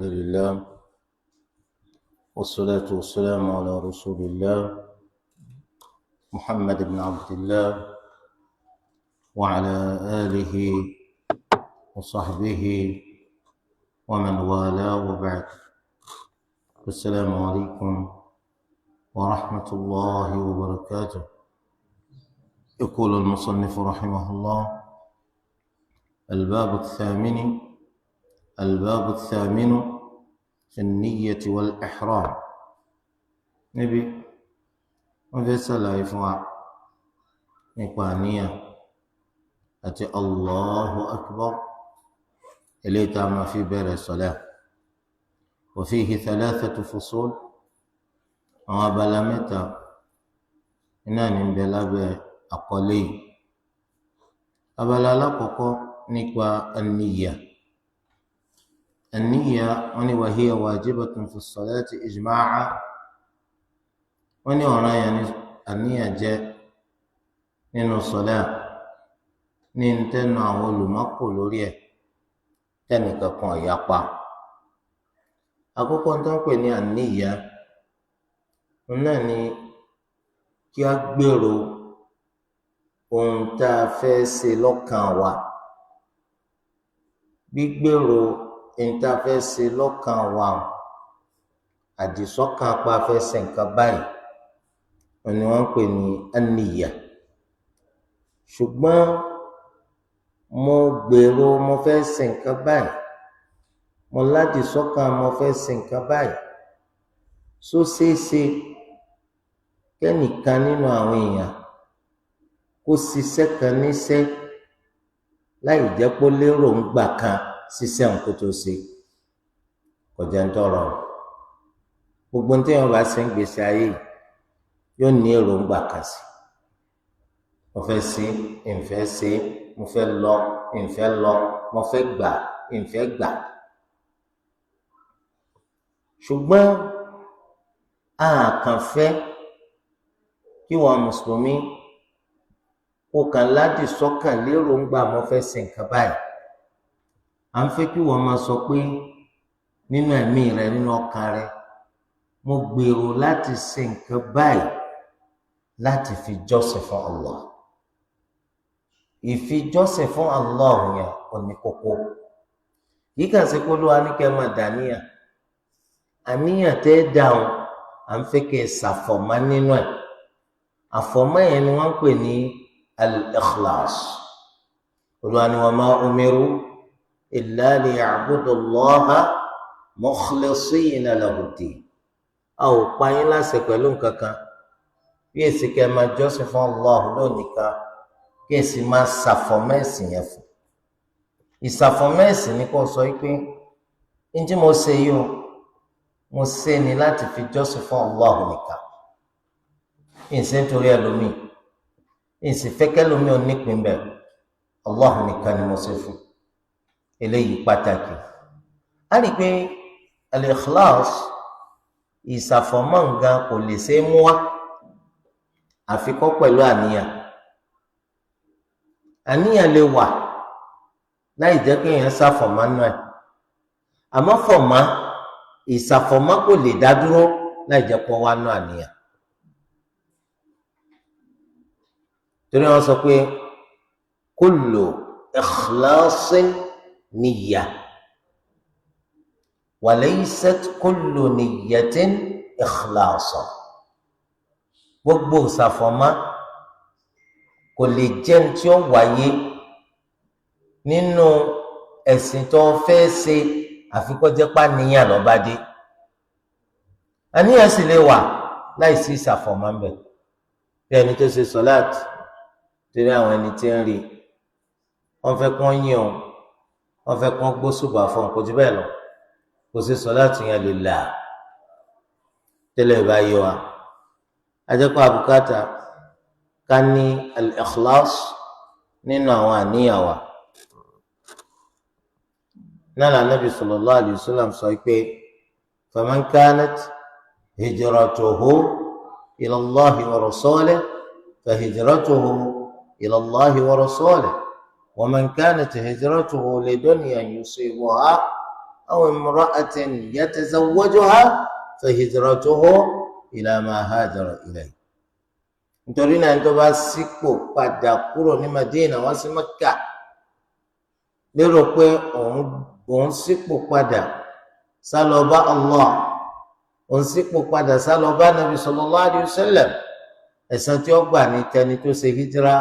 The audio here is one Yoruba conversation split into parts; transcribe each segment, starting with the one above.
الحمد لله والصلاة والسلام على رسول الله محمد بن عبد الله وعلى آله وصحبه ومن والاه وبعد. السلام عليكم ورحمة الله وبركاته. يقول المصنف رحمه الله: الباب الثامن في النية والإحرام. نبي وفصل يفوع نقانية أتي الله أكبر إليت ما في بير الصلاة، وفيه 3 فصول وبلا متى إنان بلا أقلي أبلا لقق نقوى النية وهي واجبة في الصلاة إجماعا. ونرى يعني النية جاء من الصلاة ننتنع ولمقل ريه تنككم يقع. àkọ́kọ́ tó ń pè ní àníyà náà ni kí a gbèrò ohun tá a fẹ́ ṣe lọ́kàn wa. Gbígbèrò ohun tá a fẹ́ ṣe lọ́kàn wa, àdìsọ́kàn pa fẹ́ ṣe nǹkan báyìí ni wọ́n ń pè ní àníyà. Ṣùgbọ́n mo gbèrò mo fẹ́ ṣe nǹkan báyìí, mo ládìsọ́kàn mo fẹ́ ṣe nǹkan báyìí, só ṣeéṣe kẹ́nìkan nínú àwọn èèyàn kó ṣiṣẹ́ kan níṣẹ́ láì jẹ́ pé ó lérò ń gbà kan ṣiṣẹ́ òun kó tó ṣe? Kọjá ń tọrọ. Gbogbo tí wọn bá ṣe ń gbèsè ayé yóò ní èròǹgbà kan sí. Mo fẹ́ ṣe, ìfẹ́ ṣe, mo fẹ́ lọ, ìfẹ́ lọ, mo fẹ́ gbà, ìfẹ́ gbà. Ṣùgbọ́n a kàn fẹ́ kí wọn mùsùlùmí kó kàn ládì sọ́kàn lérò ń gbà mo fẹ́ ṣe nǹkan báyìí. À ń fẹ́ kí wọn máa sọ pé nínú ẹ̀mí rẹ, nínú ọkàn rẹ, mo gbèrò láti ṣe nǹkan báyìí láti fi jọ́sìn fún Allah. Ìfijọ́sìn fún Allah yẹn ò ní kókó. Yìí kàn sí pé Olúwa ní kẹ́ máa dàníyàn. Àníyàn tẹ́ dáhùn à ń fẹ́ kẹ́ ẹ ṣàfọ̀mọ́ nínú ẹ̀. Àfọ̀mọ́ yẹn ni wọ́n ń pè ní al-ikhlas. Olúwa ní wa ma umiru illa liya'budu Allaha mukhlisina lahu-d-din. A ò pa yín láṣẹ pẹ̀lú nǹkan kan bí èsì kẹ́ máa jọ́sìn fún Allah lónìkan, kí èsì máa ṣàfọ̀mọ́ ẹ̀sìn yẹn fún. Ìṣàfọ̀mọ́ ẹ̀sìn ni kò sọ pé ní tí mo ṣe yìí o, mo ṣe ni láti fi jọ́sìn fún Allah nìkan. Ìṣe nítorí ẹlòmíì, ìṣe fẹ́kẹ́ lómi ò nípìn bẹ́ẹ̀, Allah nìkan ni mo ṣe fún. Eléyìí pàtàkì. A rí i pé al-ikhlas, ìṣàfọ̀mọ́ nǹkan kò lè ṣe é mú wá àfikọ́ pẹ̀lú àníyàn. Àníyàn lè wà láì jẹ́ kí èèyàn ṣàfọ̀mọ́ náà, àmọ́ ìṣàfọ̀mọ́ kò lè dá dúró láì jẹ́ pọ́ wá nú àníyàn. Torí wọ́n sọ pé kullu ikhlasin niyya wa laysat kullu niyyatin ikhlasa. Gbogbo ìṣàfọ̀mọ́ kò lè jẹ́ ní tí ó wáyé nínú ẹ̀sìn tó fẹ́ ṣe àfikọ́jẹ́pá níyàn lọ́ba dé. Àníyàn sì lè wà láì sí ìṣàfọ̀mọ́ ń bẹ̀. Bí ẹni tó ṣe sọ́láàtì torí àwọn ẹni tí ń rí, wọ́n fẹ́ kán yìn ọ́n, wọ́n fẹ́ kán gbósùbà fún kò jù bẹ́ẹ̀ lọ, kò sí sọ́láàtì yẹn lè là. Tẹ́lẹ̀ bá yé wa, ajẹ́pọ̀ àbùkátà ká ní al-ikhlas nínú àwọn àníyàn wa. Náà Nabi sallallahu alayhi wa sallam sọ pé faman kanat hijratuhu ila Allahi wa rasulihi fa hijratuhu ila Allahi wa rasulihi wa man kanat hijratuhu lidunya yusibuha aw imra'atin yatazawwajuha fa hijratuhu ila ma hajara ilayhi. Nítorí náà tó bá ṣípò padà kúrò ní Madina wá sí Mẹ́kà lérò pé òun ṣípò padà sálọ bá Allah, òun ṣípò padà sálọ bá Nabi sallallahu alayhi wa sallam, ẹ̀san tí ó gbà ní tẹni tó ṣe hijira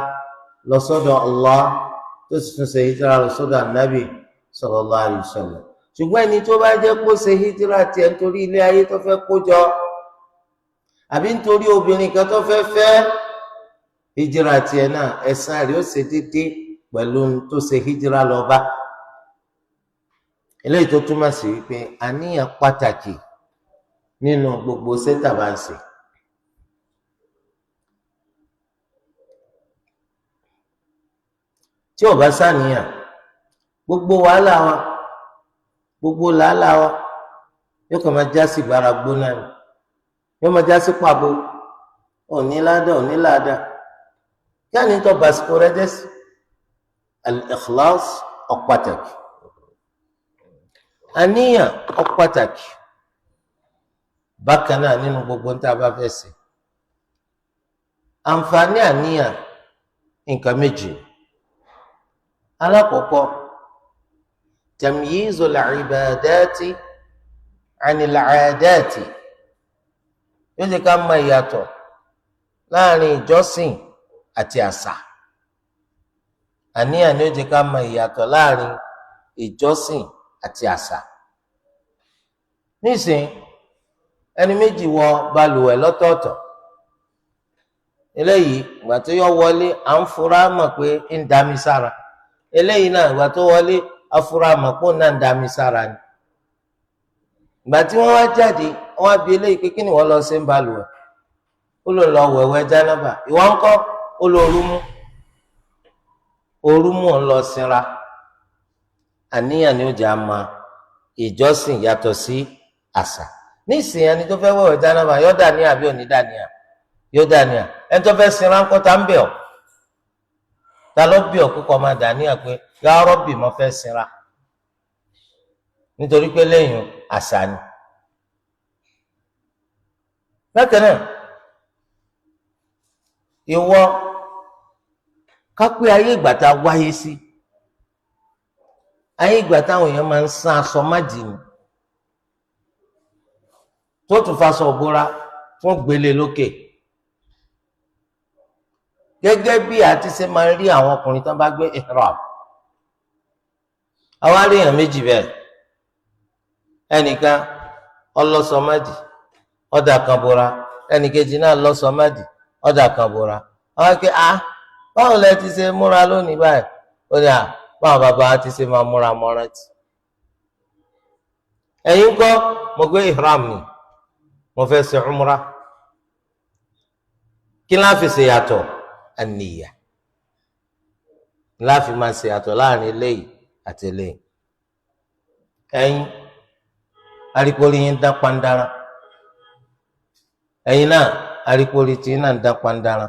lọ sọ́dọ̀ Allah tó sì tún ṣe hijira lọ sọ́dọ̀ Nabi sallallahu alayhi wa sallam. Ṣùgbọ́n ẹni tó bá jẹ́ kó ṣe hijira tiẹ̀ nítorí ilé ayé tó fẹ́ kó jọ àbí nítorí obìnrin kan tó fẹ́ fẹ́, hijira tiẹ̀ náà ẹ̀san rẹ̀ ó ṣe déédéé pẹ̀lú tó ṣe hijira lọ bá. Eléyìí tó túmọ̀ sí wípé àníyàn pàtàkì nínú gbogbo sẹ́tà bá ń ṣe. Tí ó bá ṣàníyàn, gbogbo wàhálà wa, gbogbo làálàá wa yóò kàn máa já sí gbára gbóná ni, yóò máa já sí pàbó, òní ládàá òní ládàá. Kí á ní tó bàsíkò rẹ jẹ́ sí? Al-ikhlas ọ̀pàtàkì, àníyàn ọ̀pàtàkì. Bákan náà nínú gbogbo ń tá a bá fẹ́ ṣe, àǹfààní àníyàn nǹkan méjì. Alákọ̀ọ́kọ́, tamyizul ibadati anil aadati, yóò jẹ́ ká mọ ìyàtọ̀ láàrin ìjọsìn àti àṣà. Àníyàn ni ó jẹ́ ká mọ ìyàtọ̀ láàrin ìjọsìn àti àṣà. Nísìn ẹni méjì wọ balùwẹ̀ lọ́tọ̀ọ̀tọ̀, eléyìí ìgbà tó yọ wọlé à ń fura mọ̀ pé ń dami sára, eléyìí náà ìgbà tó wọlé afura mọ̀ pé ó náà ń dami sára ni. Ìgbà tí wọ́n wá jáde wọ́n á bi eléyìí pé kí ni wọ́n lọ ṣe ń balùwẹ̀? Ó lọ lọ wẹ̀wẹ̀ jánábà. Ìwọ ńkọ́? Ó lọ orúmú ń lọ sinra. Àníyàn ni ó jẹ́ àmọ́ ìjọsìn yàtọ̀ sí àṣà. Nísìnyí ẹni tó fẹ́ wẹ̀wẹ̀ jánábà yóò dàníyàn àbí òní dàníyàn? Yóò dàníyàn. Ẹni tó fẹ́ sinra ńkọ́ ta ń bẹ̀ ọ́? Ta ló bí ọ́ kókò máa dàníyàn pé yá Rọ́bì mo fẹ́ sinra? Nítorí pé lẹ́yìn àṣà ni. Bákan náà, ìwọ kápẹ́ ayé ìgbà tá a wáyé sí, ayé ìgbà táwọn èèyàn máa ń sán aṣọ májì ni, tó tún faṣọ òbúra fún gbélé lókè, gẹ́gẹ́ bí àti ṣe máa ń rí àwọn ọkùnrin tó bá gbé ihram. Àwọn aríyàn méjì bẹ́ẹ̀, ẹnìkan ọlọ́sọ májì ọ̀dà kan bora, ẹnìkejì náà lọ́sọ májì ọ̀dà kan bora. Àwọn akẹ́ báwo lẹ ti ṣe múra lónìí báyìí? Ó ní báwọn bàbá ti ṣe máa múra mọ́rántì. Ẹ̀yin kọ́ mo gbé ihram ni, mo fẹ́ ṣe umra. Kí la fi ṣe yàtọ̀? Àníyà la fi máa ṣe yàtọ̀ láàrin eléyìí àti eléyìí. Ẹ̀yin arípòrí yín dá pandara, ẹ̀yin náà arípòrí tí náà dá pandara.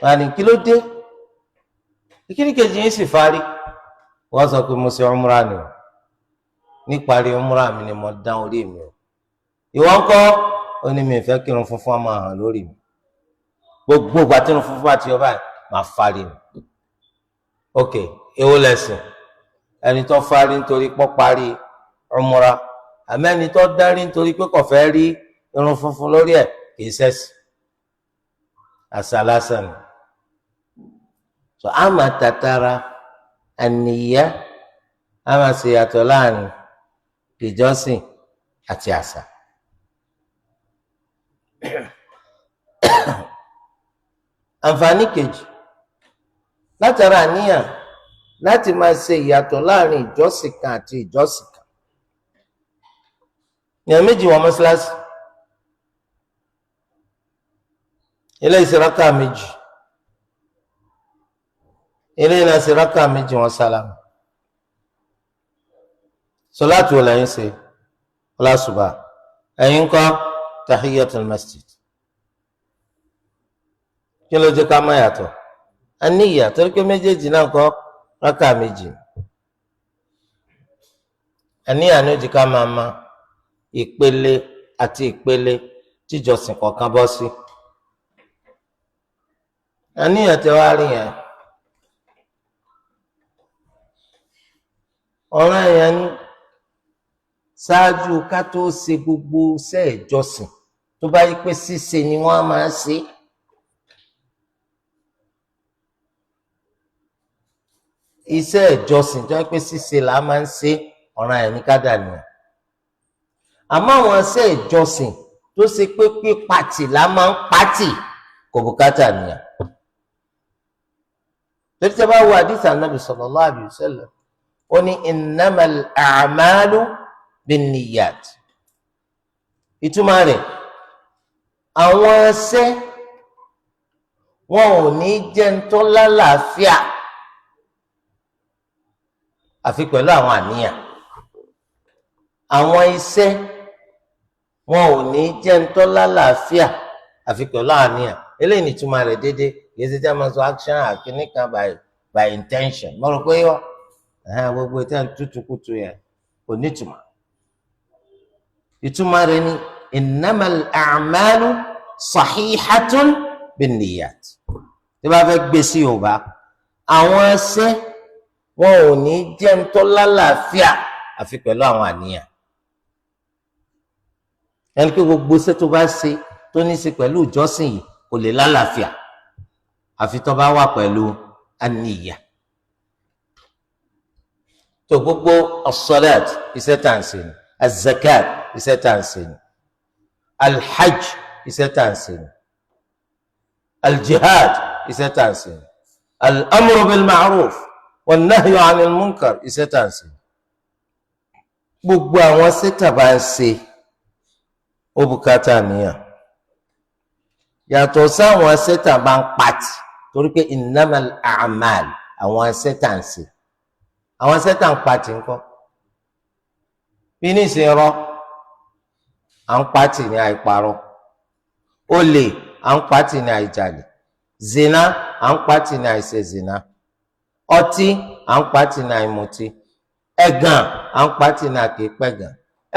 Wani kí ló dé? Ìkíní kejì yín sì fárí. Wọ́n sọ pé mo ṣe umra ni o, níparí umra mi ni mo dán orí mi o. Ìwọ ńkọ́? Ó ní mi fẹ́ kírun funfun máa hàn lórí mi. Gbogbo ìgbà tí irun funfun bá ti yọ báyìí máa fárí mi. Ok, èwo lẹ̀sìn? Ẹni tó fárí nítorí pọ́ parí umra, àmọ́ ẹni tó dárí nítorí pé kò fẹ́ rí irun funfun lórí ẹ̀ kì í ṣẹ̀sìn. Àṣà lásán ni. So a máa tàtàrà àníyá, a máa ṣe yàtọ̀ láàrin ìjọsìn àti àṣà. Àǹfààní kejì látara àníyàn láti máa ṣe ìyàtọ̀ láàrin ìjọsìn kan àti ìjọsìn kan. Èèyàn méjì wọ mọ́ṣáláṣí, eléyìí ṣe rákà méjì, eléyìí náà ṣe rákà méjì, wọ́n sálámù. Sọláàtì wo lẹ́yìn ṣe? Ọlásùbà. Ẹ̀yin ńkọ́? Tahiyyatul masjid. Kí ló jẹ́ ká má yàtọ̀? Àníyà, torí pé méjèèjì náà kọ́ rákà méjì. àníyàn ni ó di ká máa ma ìpele àti ìpele tíjọsìn kọ̀ọ̀kan bọ́ sí. àníyàn tẹ́ wá rí yẹn ọ̀ràn yẹn ní ṣáájú ká tó ṣe gbogbo iṣẹ́ ìjọsìn tó bá yí pé ṣíṣe ni wọ́n á máa ṣe. iṣẹ́ ìjọsìn tó yí pé ṣíṣe là á máa ń ṣe ọ̀ràn yẹn ní ká dàníyàn. àmọ́ àwọn iṣẹ́ ìjọsìn tó ṣe pé pípatì là máa ń patì kò bùkátà nìyà. torí tí a bá wo àdìsí Ànábì sallallahu alaihi wasallam ó ní innamal a'malu binniyat. ìtumọ̀ rẹ̀ àwọn iṣẹ́ wọn ò ní jẹ́ ń tó lálàáfíà àfi pẹ̀lú àwọn àníyàn. àwọn iṣẹ́ wọn ò ní jẹ́ ń tó lálàáfíà àfi pẹ̀lú àníyàn. eléyìí nìtumọ̀ rẹ̀ déédéé kìí ṣe tí a máa sọ action àkíní kan by intention. mo rò pé yọ gbogbo ìtẹ́ ń tútùkùtù yẹn kò nítumọ̀. ìtumọ̀ rẹ̀ ni innamal a'malu sahihatun binniyat. tí bá fẹ́ gbé sí Yorùbá àwọn ẹsẹ̀ wọn ò ní jẹ́ ń tó lálàáfíà àfi pẹ̀lú àwọn àníyàn. ẹni pé gbogbo iṣẹ́ tó bá ṣe tó ní í ṣe pẹ̀lú ìjọsìn yìí kò lè lálàáfíà àfi tó bá wà pẹ̀lú àníyàn. tó gbogbo as-salat iṣẹ́ tá à ń ṣe ni, az-zakat iṣẹ́ tá à ń ṣe ni, al-hajj iṣẹ́ tá à ń ṣe ni, al-jihad iṣẹ́ tá à ń ṣe ni, al-amru bil-ma'ruf wan-nahyu 'anil munkar iṣẹ́ tá à ń ṣe ni. gbogbo àwọn sẹ́tà bá ń ṣe ó bùkátà níyàn yàtọ̀ sáwọn sẹ́tà bá ń pàtì torí pé innamal a'mal àwọn sẹ́tà ń ṣe àwọn sẹ́tà ń pàtì ńkọ́ bí ní ìṣèrọ à ń pàtì ní àìparọ́, olè à ń pàtì ní àìjalè, zina à ń pàtì ní àìṣe zina, ọtí à ń pàtì ní àìmutí, ẹ̀gàn à ń pàtì ní àkèépẹ̀gàn,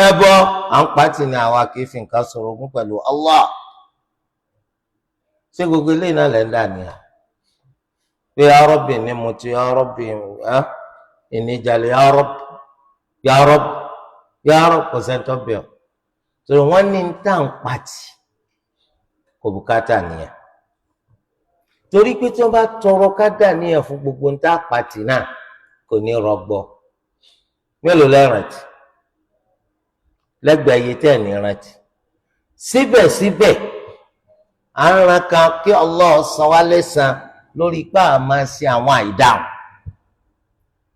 ẹbọ à ń pàtì ní àwọn àkèéfì nǹkan sọ̀rọ̀ ogún pẹ̀lú Allah. ṣé gbogbo eléyìí náà lẹ́ ń dà ní à pé ya Rabbi ní mutí, ya Rabbi ìníjalè, ya Rabbi ya Rabbi ya Rabbi kò sẹ́ńtọ́ bẹ́ẹ̀ tó wọ́n ní ń tà ń pàtì kò bùkátà nìyẹn torí pé tí wọ́n bá tọrọ ká dà níyàn fún gbogbo ń tà pàtì náà kò ní rọgbọ. mélòó lẹ́rántí lẹ́gbẹ̀ẹ́ iye tẹ́ ẹ̀ ní rántí. síbẹ̀síbẹ̀ à ń ran kan kí Allah san wá lẹ́san lórí ipá máa ṣe àwọn àìdáhùn.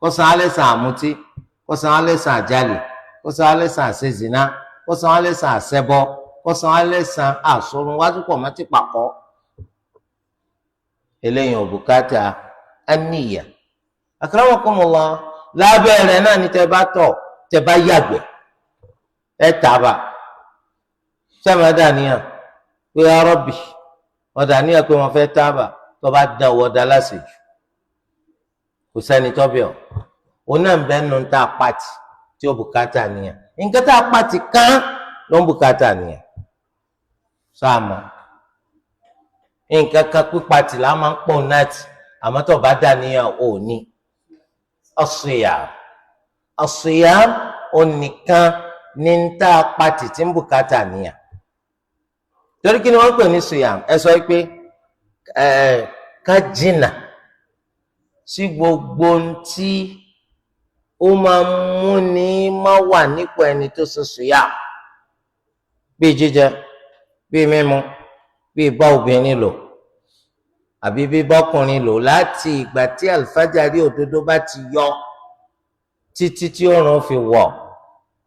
kó san wá lẹ́san àmutí, kó san wá lẹ́san àjálè, kó san wá lẹ́san àṣezìná, kó san wá lẹ́san àṣẹbọ, kó san wá lẹ́san àsorun wájú pọ̀ mọ́tì pàkọ́. eléyìí ò bùkátà àníyàn. akramakumullah lábẹ́ rẹ̀ náà ni tẹ́ bá tọ̀ tẹ́ bá yàgbẹ́ ẹ tàbà sẹ́mi dàníyàn pé ya Rabbi wọ́n dàníyàn pé wọ́n fẹ́ tàbà tó bá dán owó dá lásìjù kò sẹ́ni tọ́bẹ̀ ọ́ òun náà ń bẹ́ẹ̀ nù ń ta pàtì tí ó bùkátà níyàn nǹkan tá a pàtì kán ló ń bùkátà níyàn sáàmù nǹkan kan pípàtì là máa ń pọ̀ náà tì àmọ́ tó bá dàníyàn ò ní as-siyam onìkan ní ń tá a pàtì tí ń bùkátà níyà torí kí ni wọ́n pè ní siyam ẹ sọ pé ká jìnnà sí gbogbo tí ó máa mú ní má wà nípò ẹni tó ṣe siyam bíi jíjẹ bíi mímu bíi bá obìnrin lò àbí bí bọ́kùnrin lò láti ìgbà tí àlùfájàrí òdodo bá ti yọ títí tí oòrùn fi wọ̀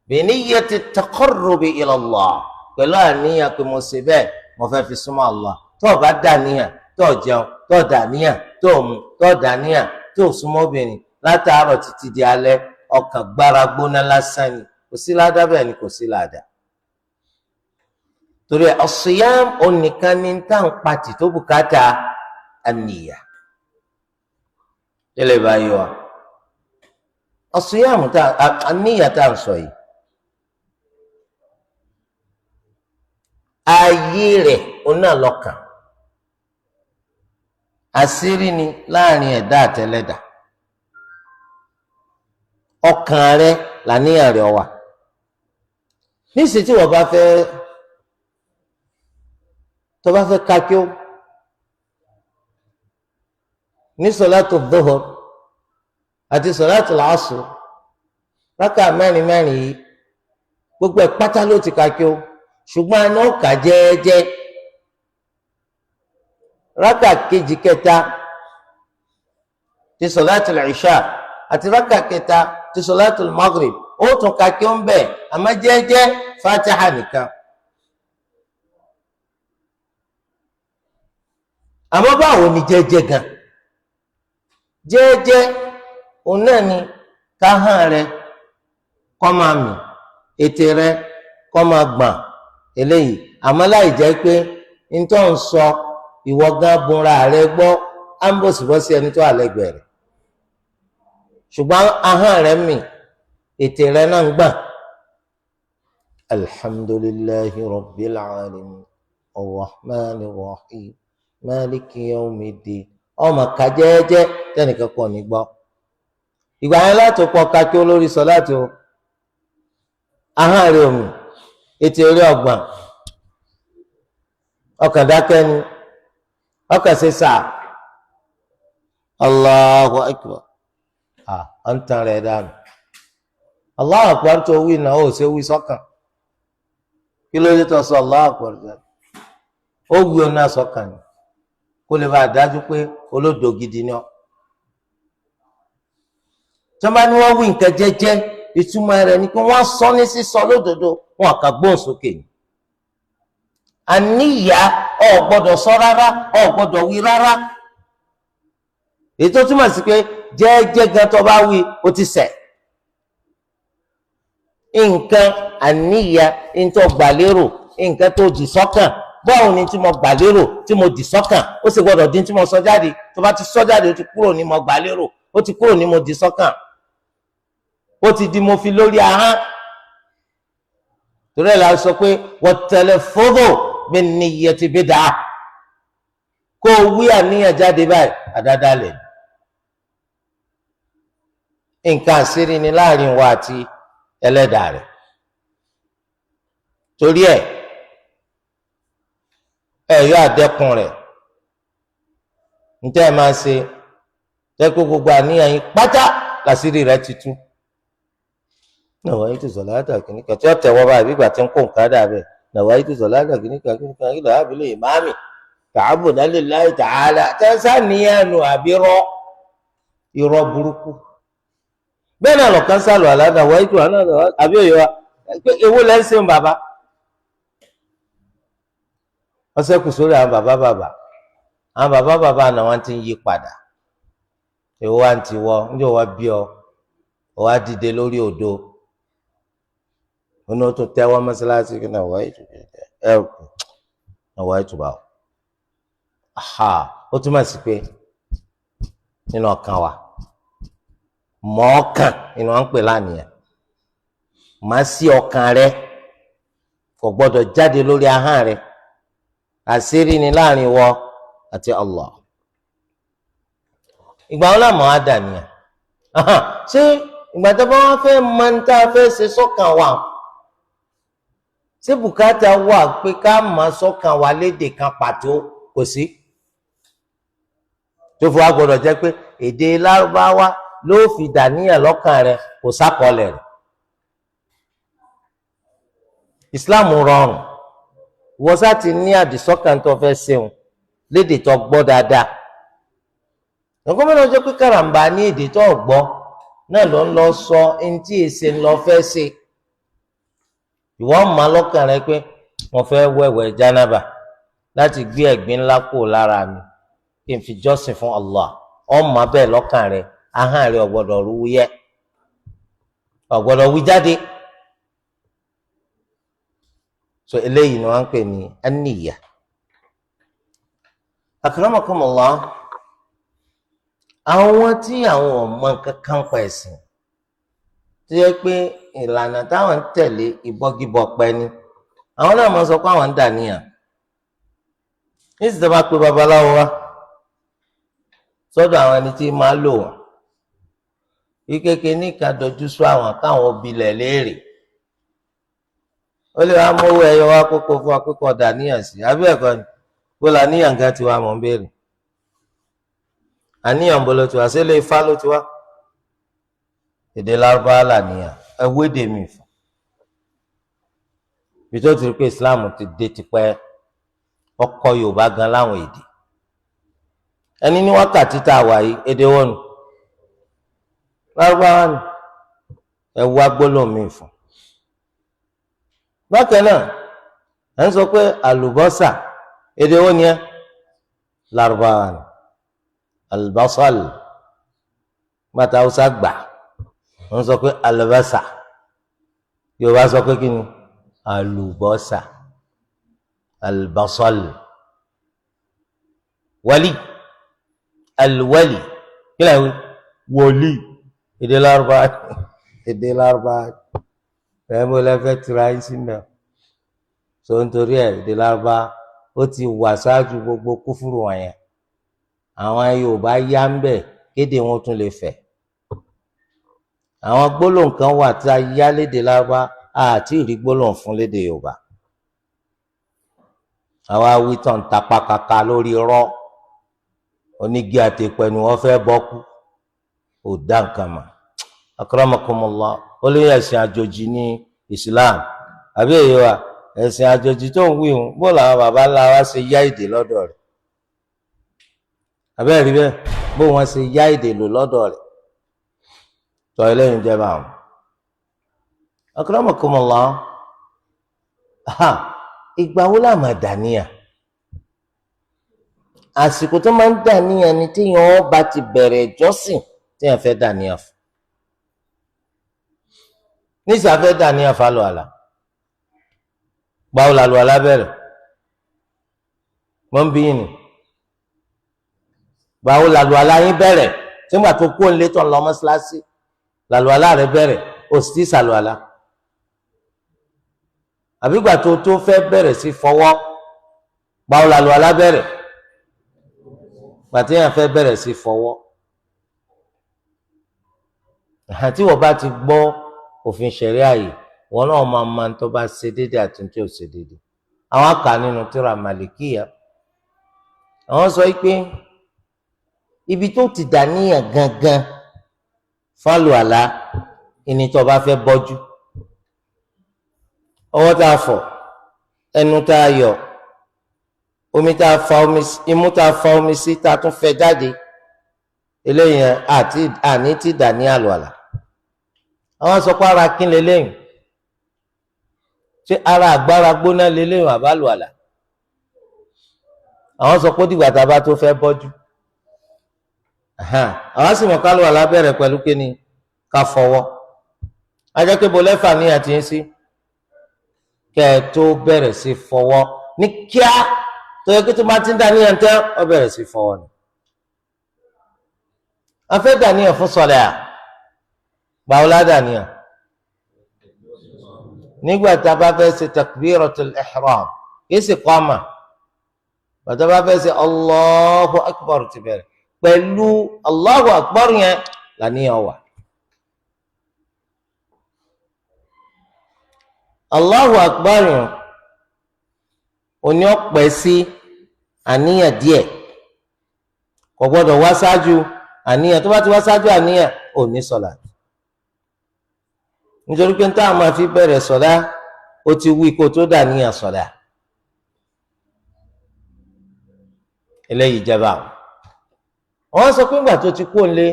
bi niyyati taqarrubi ila Allah pẹ̀lú àníyàn pé mo ṣe bẹ́ẹ̀ mo fẹ́ fi súnmọ́ Allah tó o bá dàníyàn tó o jẹun tó o dàníyàn tó o mu tó o dàníyàn tó o súnmọ́ obìnrin látàárọ̀ títí di alẹ́ ọkàn gbára gbóná lásán ni kò sí ládàá bẹ́ẹ̀ ni kò sí ládàá. torí as-siyam onìkan ní tá à ń pàtì tó bùkátà àníyà tẹ́lẹ̀ báyìí wa ọ̀sùnyàmù tá àníyàn tá à ń sọ yìí ààyè rẹ̀ òun náà lọ́kàn àṣírí ni láàrin ẹ̀dá àtẹlẹ́dà ọkàn rẹ̀ làníyàn rẹ̀ wà níṣẹ́ tí wọ́n bá fẹ́ tó bá fẹ́ kákíó ní sọ̀látù dhuhr àti sọ̀látù asr rákà mẹ́rin mẹ́rin yìí gbogbo ẹ̀ pátá ló ti kákíó ṣùgbọ́n àná kà jẹ́ẹ́jẹ́ rákà kejì kẹta ti sọ̀látù ìṣà àti rákà kẹta ti sọ̀látù maghrib ó tún kákíó ń bẹ̀ àmọ́ jẹ́ẹ́jẹ́ fatiha nìkan. àmọ́ báwo ni jẹ́ẹ́jẹ́ gan jẹ́ẹ́jẹ́ òun náà ni káhán rẹ kó máa mì ètè rẹ kó máa gbọ̀n eléyìí àmọ́ láì jẹ́ pé nítorí ń sọ ìwọ gan bunra rẹ gbọ́ á ń bòsibọ́sí ẹni tó àlẹ́gbẹ̀ẹ́ rẹ̀ ṣùgbọ́n ahọ́n rẹ mì ètè rẹ náà ń gbọ̀n. alhamdulillahi rabbil alamin arrahmanir rahim maliki yawmiddin ọmọ ká jẹ́ẹ́jẹ́ tẹ́nìkan kọ́ ní gbọ́ ìgbà yẹn láti pọ̀ ká kí olórí sọ láti o ahọ́n rẹ̀ omi ètè orí ọgbọ̀n ọkàn dákẹ́ ni ọkàn ṣe sà Allahu akbar à ń tan rẹ̀ dànù Allahu akbar tó wí náà ó ṣe wí sọ́kàn kí ló dé tó sọ Allahu akbar ó wí ọ náà sọ́kàn ni kó lè bá a dájú pé olódò gidi ni ọ. tí wọ́n bá ní wọ́n wí nǹkan jẹ́jẹ́ ìtumọ̀ rẹ̀ ni pé wọ́n sọ ní sísọ lódodo wọn kà gbóhùn sókè ni. àníyá ò gbọ́dọ̀ sọ rárá ò gbọ́dọ̀ wí rárá. èyí tó túmọ̀ sí pé jẹ́jẹ́ gan tó bá wí ó ti ṣẹ̀. nǹkan àníyá ń tó gbàlérò nǹkan tó jì sọ́kàn báwo ni tí mo gbà lérò tí mo dì sọ́kàn ó sì gbọ́dọ̀ dín tí mo sọ jáde tó bá ti sọ jáde ó ti kúrò ní mo gbà lérò ó ti kúrò ní mo dì sọ́kàn ó ti di mo fi lórí ahọ́n torí ẹ̀ la sọ pé wat-talaffudhu bin-niyyati bid'ah kó o wí àníyàn jáde báyìí àdádálẹ̀ nǹkan àṣírí ni láàrin wa àti ẹlẹ́dàá rẹ̀ torí ẹ̀ ẹ̀yọ́ àdẹ́kùn rẹ̀ níta ẹ̀ máa ṣe tẹ́kọ̀ gbogbo àníyàn yín pátá làṣírí rẹ̀ ti tú. nawaitu salata kìnnìkan tí ó tẹ̀wọ́ báyìí bí ìgbà tí ń kó nǹkan dà bẹ́ẹ̀ nawaitu salata kìnnìkan ìlà abilé ìmáàmì ta'abbudan lillahi ta'ala tẹ́sán níyànjú àbí irọ́ burúkú. bẹ́ẹ̀ náà lọ́kàn sálọ àlá nawaitu àbí òye wa ewu lẹ́sìn bàbá. wọ́n sẹ́kù sórí àwọn bàbá náà wọ́n ti ń yí padà èwo wá ń ti wọ́ níjọ́ wá bí ọ wá dìde lórí odò onú tó tẹ́wọ́ mọ́sálásí kí náà wáyé tó ẹ̀kú náà wáyé tó bá ọ. ó túmọ̀ sí pé nínú ọkàn wa mọ́ọ̀kàn nínú wọn ń pè lánìyàn má sí ọkàn rẹ kò gbọ́dọ̀ jáde lórí ahọ́n rẹ àṣírí ni láàrin wọ àti Allah. ìgbà wọn làmọ́ á dà nìyà ṣé ìgbà tó bá wọn fẹ́ máa ń tá a fẹ́ ṣe sọ́kàn wa ṣé bùkátà wà pé ká máa sọ́kàn wa lédè kan pàtó kò sí tó fi wá gbọdọ̀ jẹ́ pé èdè lárúbáwá ló fi dàníyàn lọ́kàn rẹ kò sákọọ́lẹ̀ rẹ̀. Islam rọrùn wọ́n sá ti ní àdìsọ́kàn tó fẹ́ ṣeun lédè tó gbọ́ dáadáa. nǹkan mẹ́rin ọjọ́ pé kàràǹbà ní èdè tó gbọ́ náà ló ń lọ sọ ẹni tí èsè ń lọ fẹ́ ṣe. ìwọ́n mọ̀ lọ́kàn rẹ pé wọ́n fẹ́ wẹ̀wẹ̀ jánábà láti gbé ẹ̀gbin ńlá kúrò lára mi kí n fi jọ́sìn fún Allah ọmọ bẹ́ẹ̀ lọ́kàn rẹ ahọ́n rẹ ò gbọ́dọ̀ rú yẹ ò gbọ́dọ̀ wí jáde. so eléyìí ni wọ́n ń pè ní an-niyya. akramakumullah àwọn tí àwọn ọmọ kankan pa ẹ̀sìn tó yẹ pé ìlànà táwọn ń tẹ̀lé ìbọgibọ̀pẹ ni àwọn náà máa sọ pé àwọn ń dà níyàn. ní ìsìtẹ́ bá pé babaláwo wá sọ́dọ̀ àwọn ẹni tí máa lò wọ́n kíkékè ní ìkàdójú sọ àwọn káwọn obilẹ̀ léèrè ó lè wá mówó ẹyọ wá kókó fún akókò dàníyàn sí àbí ẹ̀kọ́ ni bó la níyàn gan tiwa mọ̀ ń béèrè àníyàn bó ló tiwa sílé ifá ló tiwa èdè lárúbáwá làníyàn ẹwédè mi fún bí tó ti rí pé Islam ti dé tipẹ́ ọkọ Yorùbá gan láwọn èdè ẹni ní wákàtí tá a wà yìí èdè wọn nù lárúbáwá ni ẹ wá gbólóhùn mi fún. bákan náà ẹ ń sọ pé àlùbọ́sà èdè wọn ni ẹ lárúbáwá ni albasal gbàtà Haúsá gbà ń sọ pé alubasa Yorùbá sọ pé kí ni àlùbọ́sà albasal wali alwali kí lè wọlí èdè lárúbáwá èdè lárúbáwá ẹ mọ lẹfẹ tura yín sí mẹ so nítorí ẹ èdè lárúbáwá ó ti wà ṣáájú gbogbo kúfúrú wọ̀nyẹn àwọn Yorùbá yá ń bẹ kéde wọn tún lè fẹ̀ àwọn gbólóhùn kan wà tí a yá lédè lárúbáwá àti ìrí gbólóhùn fún lédè Yorùbá àwa wí tán tapá kaka lórí rọ onígi àtẹpẹ ni wọn fẹ́ bọkú ò dá nǹkan mà akramakumullah ó lé ẹ̀sìn àjòjì ní Islam àbí èyí wa ẹ̀sìn àjòjì tó ń wí hùn bó làwọn baba ńlá wa ṣe yá èdè lọ́dọ̀ rẹ̀ àbẹ́ẹ̀ rí bẹ́ẹ̀ bó wọn ṣe yá èdè lò lọ́dọ̀ rẹ̀ tọ́ eléyìí jẹba àwọn akramakumullah ìgbà wo la máa dàníyà àsìkò tó máa ń dàníyà ni téèyàn bá ti bẹ̀rẹ̀ ìjọsìn téèyàn fẹ́ dàníyà fún níṣà fẹ́ dàníyà fálọ̀ àlà gbàwó làlù àlà bẹ̀rẹ̀ wọ́n bí yìí ni gbàwó làlù àlà yín bẹ̀rẹ̀ sígbà tó kó ń létọ̀ lọ mọ́ṣáláṣí làlù àlà rẹ̀ bẹ̀rẹ̀ ó sì ti sàlù àlà àbígbà tó fẹ́ bẹ̀rẹ̀ sí fọwọ́ gbàwó làlù àlà bẹ̀rẹ̀ gbàtí èèyàn fẹ́ bẹ̀rẹ̀ sí fọwọ́ àti wọ́n bá ti gbọ́ òfin ṣẹ̀ríà yìí wọn náà máa ń tó bá ṣe déédéé àti tí ò ṣe déédéé àwọn kà nínú tírà Màlìkíyà àwọn sọ pé ibi tó ti dàníyàn gangan fálù àlá ìní tó bá fẹ́ bọ́jú ọwọ́ tá a fọ̀ ẹnu tá a yọ omi tá a fa omi imú tá a fa omi sí tá a tún fẹ́ jáde eléyìí àní tí dàní àlùwàlà àwọn sọ pé ara kí lélẹ́yìn ṣé ara àgbára gbóná lélẹ́yìn àbá àlùwàlà àwọn sọ pé dìgbà tá a bá tó fẹ́ bọ́jú àwọn sì mọ̀ ká àlùwàlà bẹ̀rẹ̀ pẹ̀lú kíni ká fọwọ́ ajá pé bolẹ́fà ní àti yín sí kẹ́ ẹ tó bẹ̀rẹ̀ sí fọwọ́ ní kíá tó yẹ kí tó bá ti ń dàníyàn tẹ́ ọ bẹ̀rẹ̀ sí fọwọ́ ni a fẹ́ dàníyàn fún sọ̀lẹ́ à gbàwó ládàníyàn nígbà tá a bá fẹ́ ṣe takbiratul ihram kìí ṣe qama bàtà bá fẹ́ ṣe Allahu akbar ti bẹ̀rẹ̀ pẹ̀lú Allahu akbar yẹn làníyàn wà Allahu akbar yẹn òní ọ̀pẹ̀ sí àníyàn díẹ̀ kò gbọ́dọ̀ wá ṣáájú àníyàn tó bá ti wá ṣáájú àníyàn ò ní sọ̀lá nítorí pé táwọn máa fi bẹ̀rẹ̀ sọ̀lá ó ti wí kó tó dà níyàn sọ̀lá eléyìí jẹba àwọn sọ pé ńgbà tó ti kú òǹlé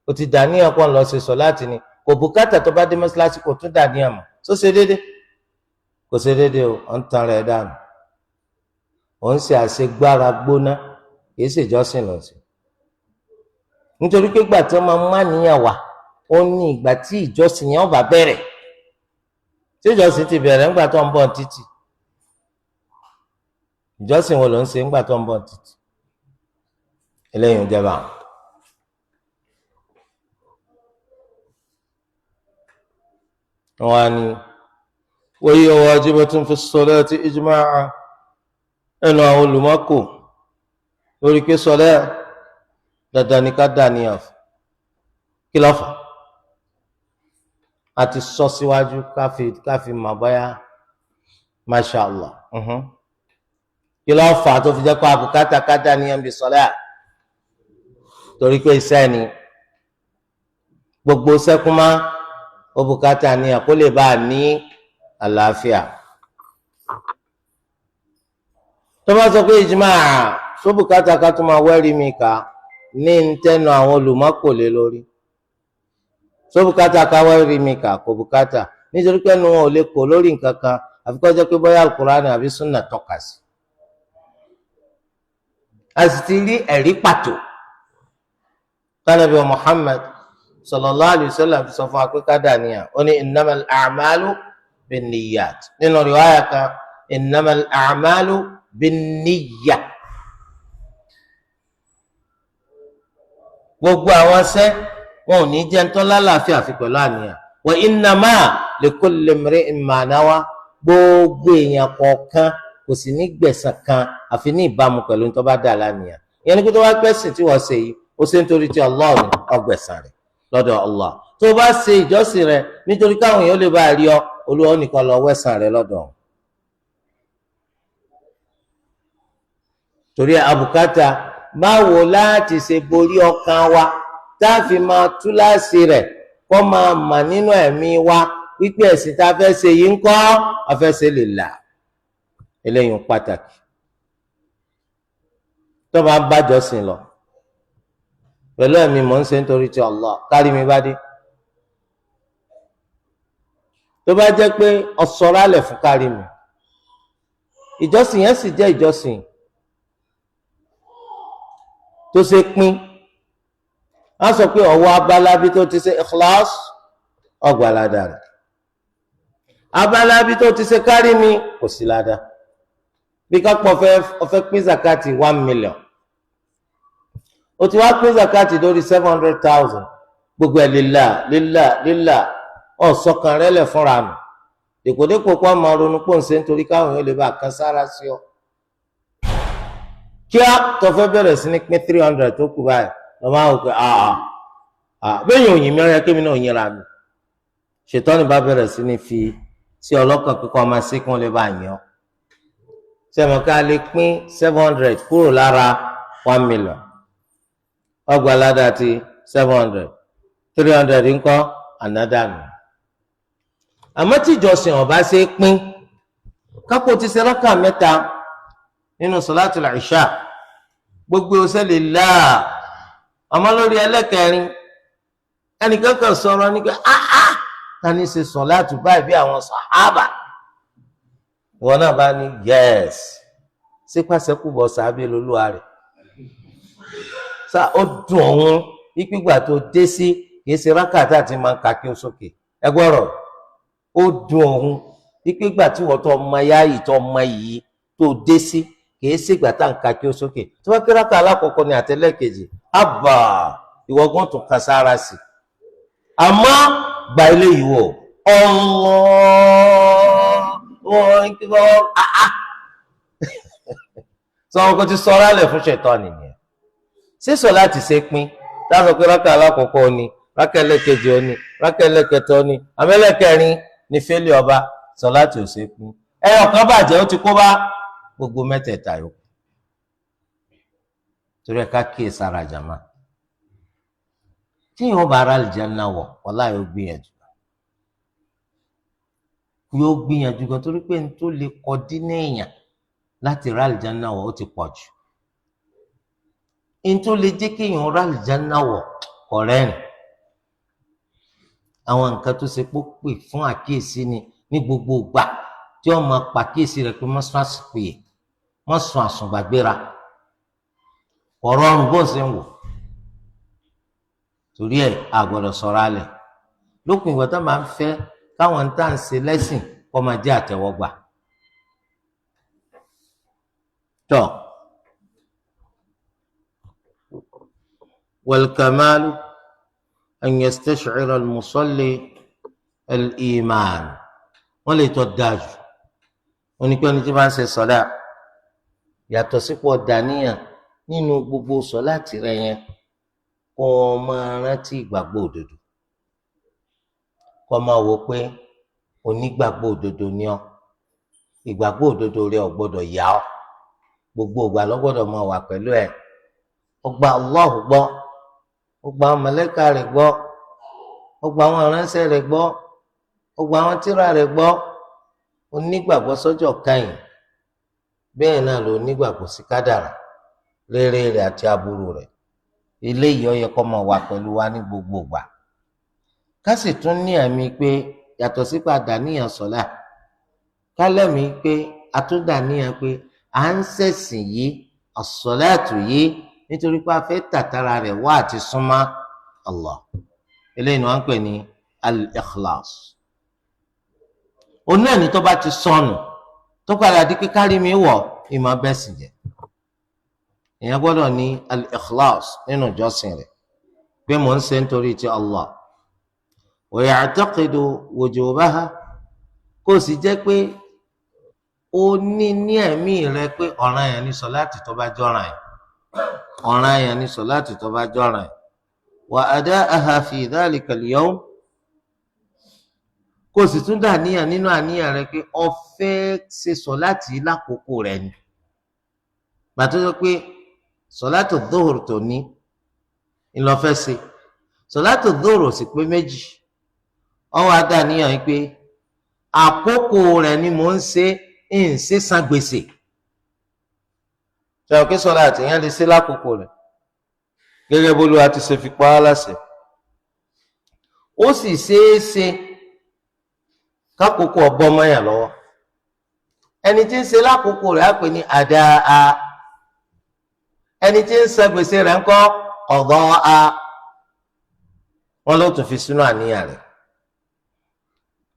ó ti dà níyàn kó ń lọ ṣe sọ̀lá tì ní kò bùkátà tó bá dé mọ́ṣáláṣí kò tún dà níyàn mọ́ tó ṣe déédé kò ṣe déédé o ọ̀ ń tan rẹ̀ dànù ò ń ṣe àṣegbára gbóná kì í ṣèjọ́sìn lọ sí nítorí pé ìgbà tí wọ́n máa ń má níyàn wá ó ní ìgbà tí ìjọsìn yẹn ó bá bẹ̀rẹ̀ tí ìjọsìn ti bẹ̀rẹ̀ ńgbà tó ń bọ̀ títì ìjọsìn wo ló ń ṣe ńgbà tó ń bọ̀ títì eléyìí ń jẹba wọn ni wa hiya wajibatun fi as-salati ijma'a ẹnu àwọn olùmọ́kò lórí pé sọlẹ́ dandan ní ká dàníyàn kí ló fà á ti sọ síwájú káfi mọ̀ bóyá masha allah kí ló fà á tó fi jẹ́ pé àbùkátà ká dàníyàn bí sọlẹ́ torí pé iṣẹ́ ni gbogbo sẹ́kúnmá ó bùkátà ní kó lè bá a ní àlàáfíà. tó bá sọ pé ìjìmá só bùkátà ká tó máa wẹ́rí mi kà ní ntẹ́nu àwọn olùmọ́kò lé lórí só bùkátà ká wẹ́rí mi kà kò bùkátà nítorí pé ẹnu wọn ò lè kó lórí nǹkan kan àfi kó jẹ́ pé bóyá alukurani àbí sunna tọ́ka sí. a sì ti rí ẹ̀rí pàtó tánàbí Muhammad sallallahu alayhi wa sallam sọ fún akpé kádàníyà ó ní innamal a'malu binniyat nínú riwaya kan innamal a'malu binniyya gbogbo àwọn ṣẹ́ wọn ò ní jẹ́ ntọ́ lálàáfíà fi pẹ̀lú àníyàn wa innama likulli imri'in ma nawa gbogbo èèyàn kọ̀ọ̀kan kò sì ní gbẹ̀san kan àfi ní ìbámu pẹ̀lú ntọ́ bá dà lánìyàn ìyẹn ni pé tó bá gbẹ̀sìn tí wọ́n ṣe yìí ó ṣe nítorí tí Allah ní ọgbẹ̀san rẹ̀ lọ́dọ̀ Allah tó bá ṣe ìjọsìn rẹ̀ nítorí káwọn èèyàn lè bá rí ọ Olúwa nìkan lọ wẹ̀san rẹ̀ lọ́dọ̀ ọ̀hún. torí àbùkátà báwo láti ṣe borí ọkàn wa tá a fi máa túláàsì rẹ̀ kó máa mà nínú ẹ̀mí wa wípé ẹ̀sìn tá a fẹ́ ṣe yìí ń kọ́ a fẹ́ ṣe lillah eléyìí ń pàtàkì tó bá bá jọ́sìn lọ pẹ̀lú ẹ̀mí mò ń ṣe nítorí ti Allah kárí mi bá dé tó bá jẹ́ pé ọ̀sọ̀rọ̀ alẹ̀ fún kárí mi ìjọsìn yẹn sì jẹ́ ìjọsìn tó ṣe pín á sọ pé ọwọ́ abálábí tó ti ṣe ikhlas ọgbàládà rẹ̀ abálábí tó ti ṣe kárí mi kò sí ládà bí kápọ̀ ọ̀fẹ́ pín zakati 1 million o ti wá pín zakati lórí 700,000 gbogbo ẹ̀ lillah ọ̀sọ̀kan rẹ̀ lẹ̀ fúnra mi dèkòdèkò kó máa ronú pò ń ṣe nítorí káwọn èèyàn lè bá kan sára sí ọ kí á tó fẹ́ bẹ̀rẹ̀ sí ní pín 300 tó kù báyìí lọ́ máa wò pé bẹ́ẹ̀ òyìn mi ọ̀yẹ́ kémi náà yẹra mi ṣètọ́ni bá bẹ̀rẹ̀ sí ní fi sí ọlọ́kàn kíkọ́ máa ṣe kí wọ́n lè bá yàn sẹ́mi ká lè pín 700 kúrò lára 1 million ọgbà ládà ti 700 300 ńkọ́ ànádànù àmọ́ tí ìjọsìn ọba ṣe pín kápò ti ṣe rákà mẹ́ta nínú sọláàtì ìṣà gbogbo ọsẹ lè là àmọ́ lórí ẹlẹ́kẹrin ẹnìkan kan sọ̀rọ̀ nípa ta ni ṣe sọláàtì báyìí bí àwọn sàhábà wọn náà bá ní yẹs sípàṣẹkù bọ sàábé lolúwa rẹ̀ sá ó dùn òun ìpígbà tó dé sí kìí ṣe rákàtà tí máa ń ka kí ó sókè ẹgbọrọ ó dùn òun ìpígbà tí wọ́n tó ọmọ ya yìí tó ọmọ yìí tó dé sí kìí ṣègbà tá à ń ka kí ó sókè tí wọ́n kí rákà alákọ̀ọ́kọ́ ní àtẹlẹ́kejì àbà ìwọ́gbọ́n tó kan sára sí àmọ́ gba ilé yìí wò sọ wọn kò ti sọ ọ́rálẹ̀ fún ṣètọ́ nìyẹn sísọ láti ṣe pín táwọn pé rákà alákọ̀ọ́kọ́ ni rákà ẹlẹ́kejì ó ní rákà ẹlẹ́kẹta ó ní àmẹ́lẹ́kẹrin ní fẹ́lẹ́ ọba sọ láti ò ṣe pín ọ̀kan bàjẹ́ ó ti kó bá gbogbo mẹ́tẹ̀ẹ̀ta yòókù torí ẹ̀ ká kíyè sára jàmá tí yóò bá ara àlùjánnà wọ̀ ọ̀la yóò gbìyànjú gan torí pé ní tó lè kọ dín ní èèyàn láti ra àlùjánnà wọ̀ ó ti pọ̀ jù ní tó lè jẹ́ kéèyàn ra àlùjánnà wọ̀ kọ̀rẹ́ẹ̀nì àwọn nǹkan tó ṣe pé pè fún àkíyèsí ni ní gbogbo ìgbà tí wọ́n máa pàkíyèsí rẹ̀ pé mọ́sán àsìpèyè mọ́sán àsùngbàgbéra ọ̀rọ̀ ọ̀run bó ṣe ń wò torí ẹ̀ àgbọ̀dọ̀ sọ̀rọ̀ alẹ̀ lópin ìgbà tó máa ń fẹ́ káwọn ń tà ń ṣe lẹ́sìn kó máa jẹ́ àtẹ́wọ́gbà tọ́ wal kamalu an yastash'ira al-musalli al-iman wọ́n lè tọ́ dájú oníkẹ́ni tí wọ́n ń ṣe sọ́lá yàtọ̀ sípò dàníyàn nínú gbogbo sọ́láàtì rẹ̀ yẹn kó o máa rántí ìgbàgbọ́ òdodo kó o máa wò pé onígbàgbọ́ òdodo ni ọ́ ìgbàgbọ́ òdodo rẹ̀ ò gbọ́dọ̀ yà ọ́ gbogbo ìgbà ló gbọ́dọ̀ máa wà pẹ̀lú ẹ̀ ó gba Allah gbọ́ ó gba àwọn màláíkà rẹ̀ gbọ́ ó gba àwọn aránṣẹ́ rẹ̀ gbọ́ ó gba àwọn tírà rẹ̀ gbọ́ onígbàgbọ́ sọ́jọ́ kẹ́yìn bẹ́ẹ̀ náà ló nígbàgbọ́ sí kádàrá rere rẹ̀ àti aburú rẹ̀ eléyìí ó yẹ kó máa wà pẹ̀lú wa ní gbogbo ìgbà ká sì tún ní ẹ̀mí pé yàtọ̀ sí padà níyàn sọ́lá ká lẹ́mí pé àtúndàníyàn pé à ń ṣẹ̀sìn yìí as-salatu yìí nítorí pé a fẹ́ tàtàrà rẹ̀ wá àti súnmọ́ Allah eléyìí ni wọ́n ń pè ní al-ikhlas òun náà ní tó bá ti sọnù tó padà di pé kárí mi wọ̀ ìmọ̀ bẹ́ẹ̀ sì jẹ́ èèyàn gbọ́dọ̀ ní al-ikhlas nínú ìjọsìn rẹ̀ pé mò ń ṣe nítorí ti Allah wa ya'taqidu wujubaha kó sì jẹ́ pé ó ní ẹ̀mí rẹ̀ pé ọ̀ranyàn ni sọ̀láàtì tó bá jọ́ranyàn ọ̀ranyàn ni sọ̀láàtì tó bá jọ́ranyàn wa ada'aha fi dhalika al-yawm kó sì tún dà níyàn nínú àníyàn rẹ̀ pé ó fẹ́ ṣe sọ̀láàtì lákòókò rẹ̀ ni gbàtó sọ pé sọ̀láàtì dhuhr tó ní ńlọfẹ́ ṣe sọ̀láàtì dhuhr sì pé méjì ó wá dà níyàn pé àkókò rẹ̀ ni mò ń ṣe san gbèsè ṣe òkè sọ̀láàtì yẹn lè ṣe lákòókò rẹ̀ gẹ́gẹ́ bó Olúwa ti ṣe fi pa á láṣẹ ó sì ṣeé ṣe kákòókò ọbọ mọyàn lọ́wọ́ ẹni tí ń ṣe lákòókò rẹ̀ á pè ní àdáa ẹni tí ń san gbèsè rẹ̀ ńkọ́ ọ̀dọ́a wọn ló tún fi sínú àníyàn rẹ̀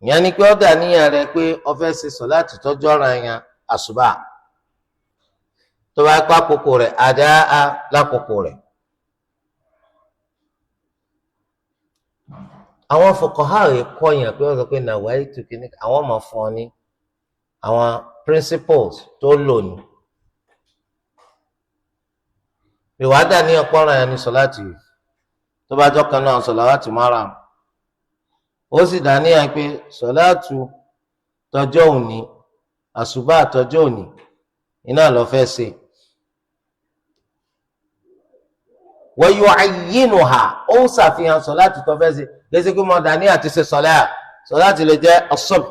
ìyẹn ni pé ọ̀dà àníyàn rẹ̀ pé ó fẹ́ ṣe sọ̀láàtì tọ́jú ọ̀ranyàn àsùbà tó bá pa àkókò rẹ̀ àdáa lákòókò rẹ̀. àwọn fuqaha kọyàn pé wọ́n sọ pé nawaitu kìíní àwọn ọmọ fún ọ ní àwọn principles tó lò ní ìwádà ní ọpọlọ yẹn ní sọláàtì tó bá jọ kan náà sọláàtì márùn ó sì dá níyàn pé sọláàtù tọjọ́ òní àsùbá tọjọ́ òní iná lọ fẹ́ ṣe wa yu'ayyinuha ó ṣàfihàn sọláàtì tó fẹ́ ṣe lẹ́sìn pé mọ̀dání àti ṣe sọláàtì lè jẹ́ as-subh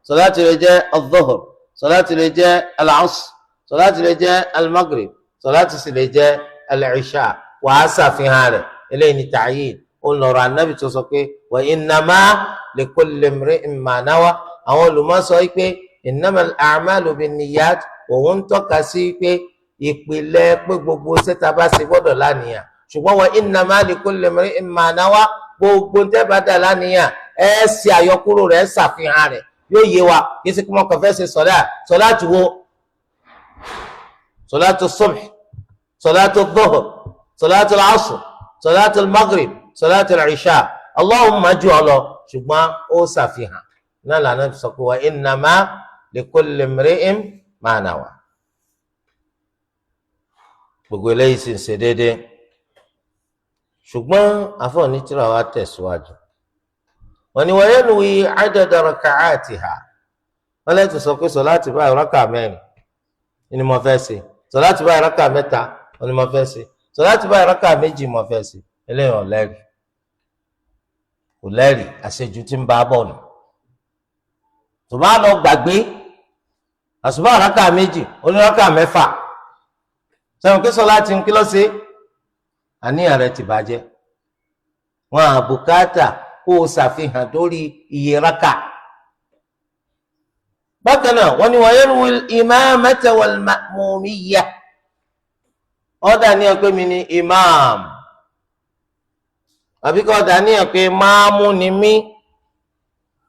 sọláàtì lè jẹ́ az-zuhr sọláàtì lè jẹ́ al-'asr sọláàtì lè jẹ́ al-maghrib sọláàtì sì lè jẹ́ al-'isha wàá ṣàfihàn rẹ̀ eléyìí ní ta'yin ó lọ́rọ̀ anábì tó sọ pé wa innama likulli imri'in ma nawa àwọn olùmọ̀ sọ pé innamal a'malu binniyat òun ń tọ́ka sí pé ìpìlẹ̀ pé gbogbo sẹ́ta bá ṣe gbọ́dọ̀ láníyàn ṣùgbọ́n wa innama likulli imri'in ma nawa gbogbo tẹ́bà dà lánìyàn ẹ ṣe àyọkúrò rẹ̀ ẹ ṣàfihàn rẹ̀ yóò yé wa kí sí kúmọ̀ kọfẹ́ ṣe sọ̀lá tó wo sọ̀lá tó subh sọ̀lá tó dhuhr sọ̀lá tó asr sọ̀lá tó maghrib sọ̀lá tó isha Allahumma jù ọ lọ ṣùgbọ́n ó ṣàfihàn náà lànà sọ pé wa innama likulli imri'in ma nawa gbogbo eléyìí sì ń ṣe déédéé ṣùgbọ́n àfọ̀ní tíra wa tẹ̀síwájú wọ́n ní wọ́n yẹ́nu wí adada raka'atiha wọ́n lẹ́tọ̀ sọ pé sọ̀láàtì báyìí rákà mẹ́rin ni mo fẹ́ ṣe sọ̀láàtì báyìí rákà mẹ́ta ni mo fẹ́ ṣe sọ̀láàtì báyìí rákà méjì mo fẹ́ ṣe eléyìí ọ̀lẹ́rì kò lẹ́rì àṣejù tí ń bá bọ̀ nù tó bá lọ gbàgbé àṣùbà rákà méjì onírákà mẹ́fà sẹ́wọ̀n kí sọ̀láàtì ń kí ló ṣe àníyàn rẹ̀ ti bàjẹ́ wọn àbùkátà kó o ṣàfihàn lórí iye rákà bákan náà wọ́n ní wa yarwi al-imamata wal-ma'mumiyya ọ̀dà ní ọ̀pẹ́ mi ní imam àbí kọ́ ọ̀dà ní ọ̀pẹ́ máàmú ni mí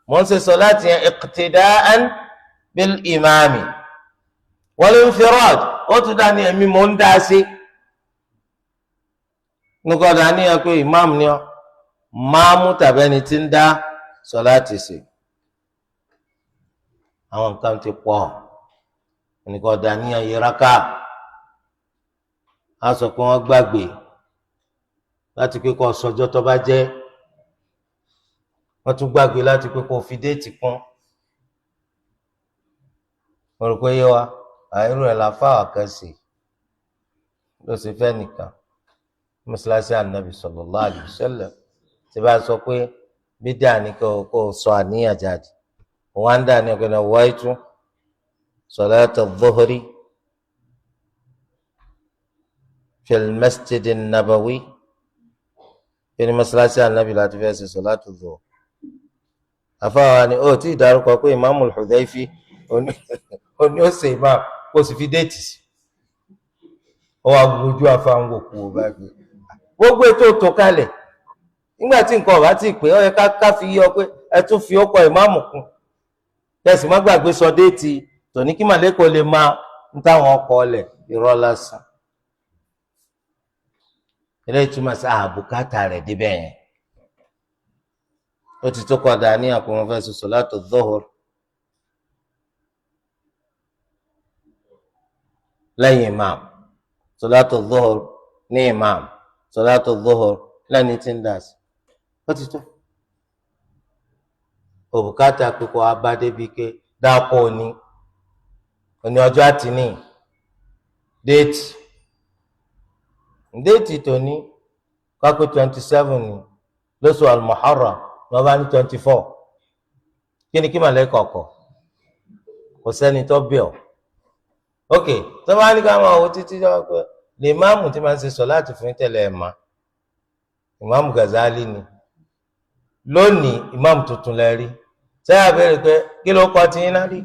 mò ń ṣe sọ̀láàtì yẹn iqtida'an bil imami wal-infirad ó tún dá ní ẹ̀mí mò ń dá sí nukọ̀dà ní ọ̀pẹ́ imam ni ọ́ máàmú tàbí ẹni tí ń dá sọláàtì sí àwọn nǹkan ti pọ̀ ẹnìkan dàníyàn yìí rákà á sọ pé wọ́n gbàgbé láti pé kó sọjọ́ tó bá jẹ́ wọ́n tún gbàgbé láti pé kó fi déètì kún mo rò pé yé wa àìrò ẹ̀ la fáwọn kan sí ló sì fẹ́ nìkan mọ́sálásí ànábì sallallahu alaihi wasallam tí bá sọ pé bídà ní kó sọ àníyàn jáde wọ́n á ń dà ní ọ̀gbìn náà wáyé salata dhuhri fil masjid an-nabawi kí ni mọ́sálásí ànábì láti fẹ́ ṣe salatu dhuhr àfáwa ni ó tí ì dárúkọ pé ìmáàmù al-Hudhayfi oní ó ṣe ìmáàmù kó sì fi déètì sí ó wá gbójú àfáwọn òkú ọba gbé gbogbo ètò tó kalẹ̀ nígbà tí nǹkan ọba ti pé ó yẹ ká fi yọ pé ẹ tún fi ọkọ ìmáàmù kún tẹsí má gbàgbé sọ déètì tòní kí màlẹ́kọ̀ọ́ lè máa ń táwọn ọkọ̀ ọlẹ̀ irọ́ lásán eléyìí túmọ̀ sí àbùkátà rẹ̀ débẹ̀ yẹn ó ti tó kọ̀dà ní àpò wọn fẹ́ sọ sọ̀látù dhuhr lẹ́yìn imam sọ̀látù dhuhr ní imam sọ̀látù dhuhr lẹ́ni tí ń dà sí ó ti tó òbùkátà pípọ̀ abádébí ké dápọ̀ òní ọjọ́ àtìní déètì tòní kápẹ́ 27 ní lóṣù al-Muharram wọ́n bá ní 24 kí ni kí màlẹ́kọ̀ kọ̀ kò sẹ́ni tó bẹ̀ ọ́ ok tó bá ní ká máa wo títí jọ́ pé lè máàmù tí máa ń ṣe sọ̀láàtì fún tẹ̀lé ẹ̀ mà ìmáàmù Ghazali ni lónìí ìmáàmù tuntun lẹ rí sẹ́yà béèrè pé kí ló kọ́ tí yín náà rí